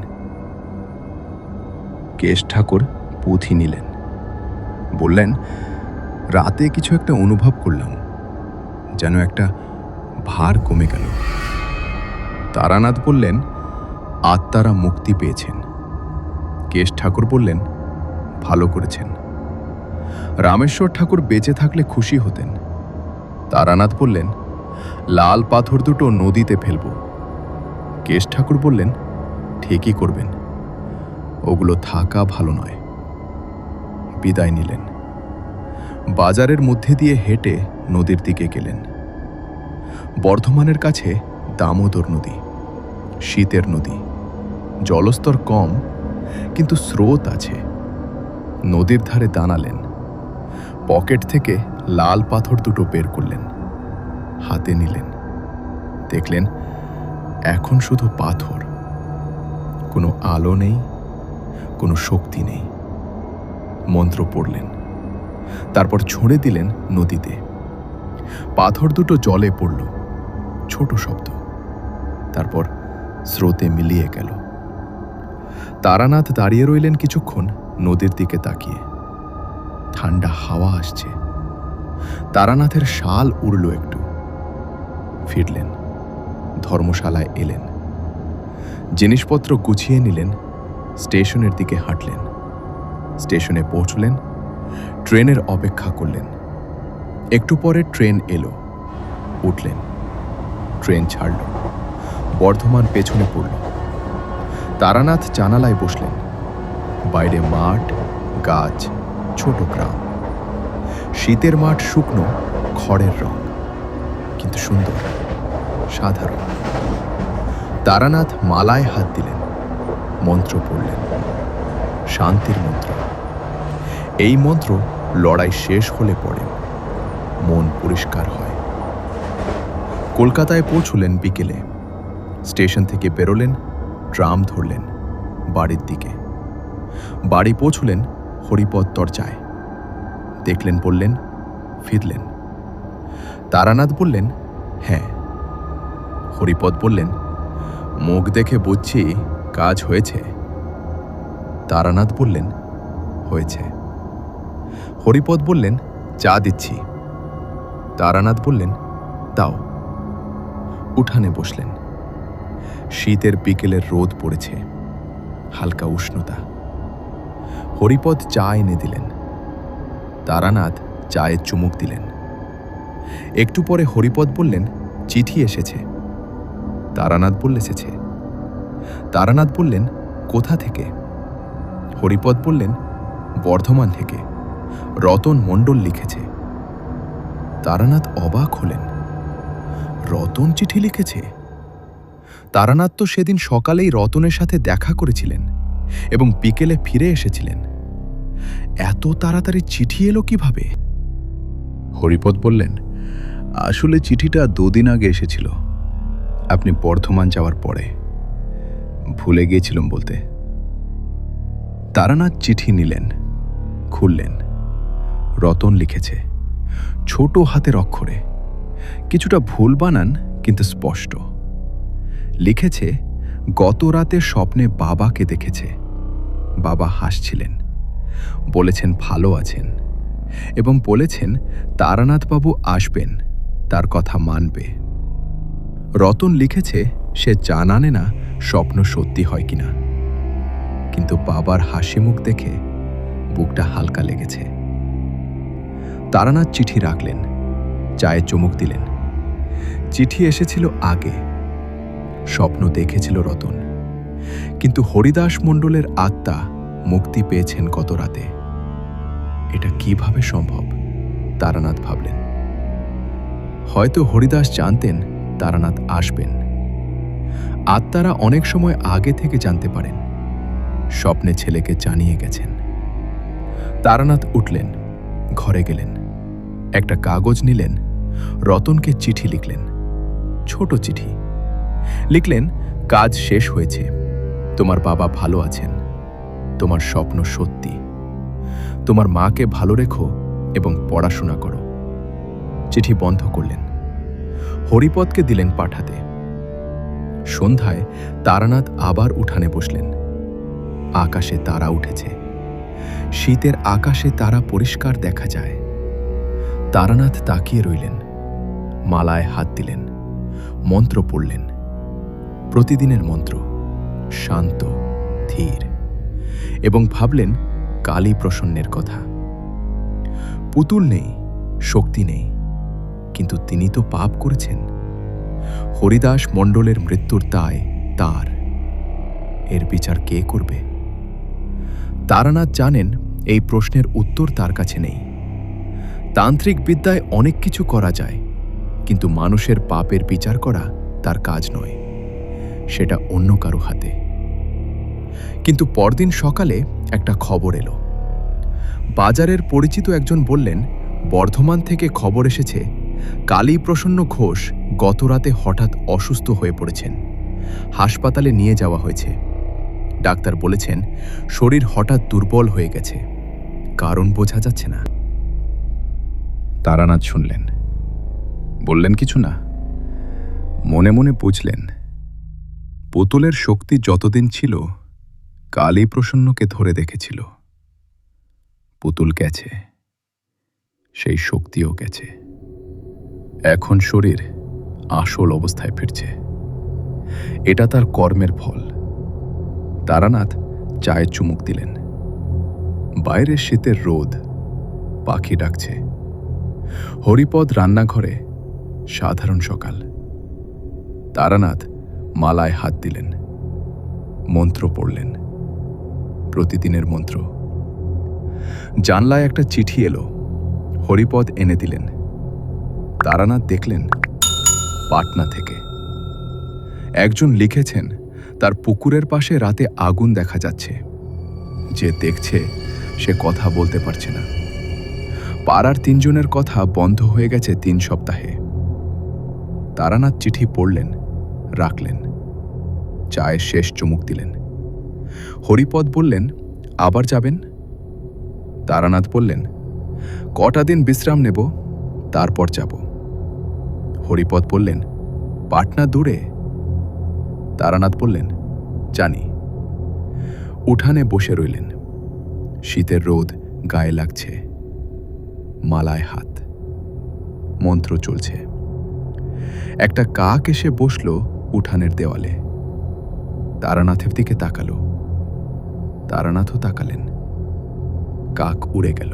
কেষ্ট ঠাকুর পুঁথি নিলেন। বললেন, রাতে কিছু একটা অনুভব করলাম, যেন একটা ভার কমে গেল। তারানাথ বললেন, আত্মারা মুক্তি পেয়েছেন। কেষ্ট ঠাকুর বললেন, ভালো করেছেন। রামেশ্বর ঠাকুর বেঁচে থাকলে খুশি হতেন। তারানাথ বললেন, লাল পাথর দুটো নদীতে ফেলব। কেষ্ট ঠাকুর বললেন, ঠিকই করবেন, ওগুলো থাকা ভালো নয়। বিদায় নিলেন। বাজারের মধ্যে দিয়ে হেঁটে নদীর দিকে গেলেন। বর্ধমানের কাছে দামোদর নদী, শীতের নদী। জলস্তর কম, কিন্তু স্রোত আছে। নদীর ধারে দাঁড়ালেন। পকেট থেকে লাল পাথর দুটো বের করলেন, হাতে নিলেন। দেখলেন, এখন শুধু পাথর, কোনো আলো নেই, কোনো শক্তি নেই। মন্ত্র পড়লেন, তারপর ছুঁড়ে দিলেন নদীতে। পাথর দুটো জলে পড়ল, ছোট শব্দ, তারপর স্রোতে মিলিয়ে গেল। তারানাথ দাঁড়িয়ে রইলেন কিছুক্ষণ নদীর দিকে তাকিয়ে। ঠান্ডা হাওয়া আসছে। তারানাথের শাল উড়ল একটু। ফিরলেন। ধর্মশালায় এলেন। জিনিসপত্র গুছিয়ে নিলেন। স্টেশনের দিকে হাঁটলেন। স্টেশনে পৌঁছলেন। ট্রেনের অপেক্ষা করলেন। একটু পরে ট্রেন এলো। উঠলেন। ট্রেন ছাড়ল। বর্ধমান পেছনে পড়ল। তারানাথ জানালায় বসলেন। বাইরে মাঠ, গাছ, ছোট গ্রাম। শীতের মাঠ শুকনো, খড়ের রং, কিন্তু সুন্দর, সাধারণ। তারানাথ মালায় হাত দিলেন, মন্ত্র পড়লেন, শান্তির মন্ত্র। এই মন্ত্র লড়াই শেষ হলে পড়েন, মন পরিষ্কার হয়। কলকাতায় পৌঁছলেন বিকেলে। স্টেশন থেকে বেরোলেন, ট্রাম ধরলেন বাড়ির দিকে। বাড়ি পৌঁছলেন হরিপদ দরজায়। দেখলেন, বললেন, ফিরলেন। তারানাথ বললেন, হ্যাঁ। হরিপদ বললেন, মুখ দেখে বুঝছি কাজ হয়েছে। তারানাথ বললেন, হয়েছে। হরিপদ বললেন, চা দিচ্ছি। তারানাথ বললেন, দাও। উঠানে বসলেন। শীতের বিকেলের রোদ পড়েছে, হালকা উষ্ণতা। হরিপদ চা এনে দিলেন। তারানাথ চায়ে চুমুক দিলেন। একটু পরে হরিপদ বললেন, চিঠি এসেছে। তারানাথ বললে, এসেছে। তারানাথ বললেন, কোথা থেকে? হরিপদ বললেন, বর্ধমান থেকে, রতন মণ্ডল লিখেছে। তারানাথ অবাক হলেন, রতন চিঠি লিখেছে? তারানাথ তো সেদিন সকালেই রতনের সাথে দেখা করেছিলেন এবং বিকেলে ফিরে এসেছিলেন। এত তাড়াতাড়ি চিঠি এলো কিভাবে? হরিপদ বললেন, আসলে চিঠিটা 2 দিন আগে এসেছিল, আপনি বর্ধমান যাওয়ার পরে। ভুলে গিয়েছিলাম বলতে। তারানাথ চিঠি নিলেন, খুললেন। রতন লিখেছে, ছোট হাতের অক্ষরে, কিছুটা ভুল বানান কিন্তু স্পষ্ট। লিখেছে, গত রাতে স্বপ্নে বাবাকে দেখেছে। বাবা হাসছিলেন, বলেছেন ভালো আছেন এবং বলেছেন তারানাথবাবু আসবেন, তার কথা মানবে। রতন লিখেছে সে জানে না স্বপ্ন সত্যি হয় কিনা, কিন্তু বাবার হাসি মুখ দেখে বুকটা হালকা লেগেছে। তারানাথ চিঠি রাখলেন, চায়ে চুমুক দিলেন। চিঠি এসেছিল আগে, স্বপ্ন দেখেছিল রতন, কিন্তু হরিদাস মণ্ডলের আত্মা মুক্তি পেয়েছেন গত রাতে। এটা কিভাবে সম্ভব? তারানাথ ভাবলেন। হয়তো হরিদাস জানতেন তারানাথ আসবেন। আত্মারা অনেক সময় আগে থেকে জানতে পারেন, স্বপ্নে ছেলেকে জানিয়ে গেছেন। তারানাথ উঠলেন, ঘরে গেলেন, একটা কাগজ নিলেন, রতনকে চিঠি লিখলেন। ছোট চিঠি লিখলেন, কাজ শেষ হয়েছে, তোমার বাবা ভালো আছেন, তোমার স্বপ্ন সত্যি, তোমার মাকে ভালো রেখো এবং পড়াশোনা করো। চিঠি বন্ধ করলেন। হরিপদকে দিলেন পাঠাতে। সন্ধ্যায় তারানাথ আবার উঠানে বসলেন। আকাশে তারা উঠেছে। শীতের আকাশে তারা পরিষ্কার দেখা যায়। তারানাথ তাকিয়ে রইলেন, মালায় হাত দিলেন, মন্ত্র পড়লেন। প্রতিদিনের মন্ত্র, শান্ত, ধীর, এবং ভাবলেন কালী প্রসন্নের কথা। পুতুল নেই, শক্তি নেই, কিন্তু তিনি তো পাপ করেছেন। হরিদাস মণ্ডলের মৃত্যুর দায় তার। এর বিচার কে করবে? তারানাথ জানেন এই প্রশ্নের উত্তর তার কাছে নেই। তান্ত্রিক বিদ্যায় অনেক কিছু করা যায়, কিন্তু মানুষের পাপের বিচার করা তার কাজ নয়, সেটা অন্য কারো হাতে। কিন্তু পরদিন সকালে একটা খবর এলো। বাজারের পরিচিত একজন বললেন, বর্ধমান থেকে খবর এসেছে কালী প্রসন্ন ঘোষ গতরাতে হঠাৎ অসুস্থ হয়ে পড়েছেন। হাসপাতালে নিয়ে যাওয়া হয়েছে। ডাক্তার বলেছেন শরীর হঠাৎ দুর্বল হয়ে গেছে, কারণ বোঝা যাচ্ছে না। তারানাথ শুনলেন, বললেন কিছু না। মনে মনে বুঝলেন, পুতুলের শক্তি যতদিন ছিল কালী প্রসন্নকে ধরে দেখেছিল। পুতুল গেছে, সেই শক্তিও গেছে। এখন শরীর আসল অবস্থায় ফিরছে। এটা তার কর্মের ফল। তারানাথ চায়ে চুমুক দিলেন। বাইরে শীতের রোদ, পাখি ডাকছে। হরিপদ রান্নাঘরে, সাধারণ সকাল। তারানাথ মালায় হাত দিলেন, মন্ত্র পড়লেন। প্রতিদিনের মন্ত্র, জানলায় একটা চিঠি এলো। হরিপদ এনে দিলেন। তারানাথ দেখলেন পাটনা থেকে। একজন লিখেছেন তার পুকুরের পাশে রাতে আগুন দেখা যাচ্ছে। যে দেখছে সে কথা বলতে পারছে না। পাড়ার 3 জনের কথা বন্ধ হয়ে গেছে 3 সপ্তাহে। তারানাথ চিঠি পড়লেন, রাখলেন। চায়ের শেষ চুমুক দিলেন। হরিপদ বললেন, আবার যাবেন? তারানাথ বললেন, কটা দিন বিশ্রাম নেব, তারপর যাব। হরিপদ বললেন, পাটনা দূরে? তারানাথ বললেন, জানি। উঠানে বসে রইলেন। শীতের রোদ গায়ে লাগছে। মালায় হাত। মন্ত্র চলছে। একটা কাক এসে বসল উঠানের দেওয়ালে। তারানাথের দিকে তাকালো। তারানাথও তাকালেন। কাক উড়ে গেল।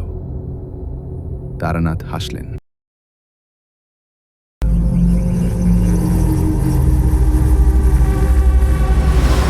তারানাথ হাসলেন।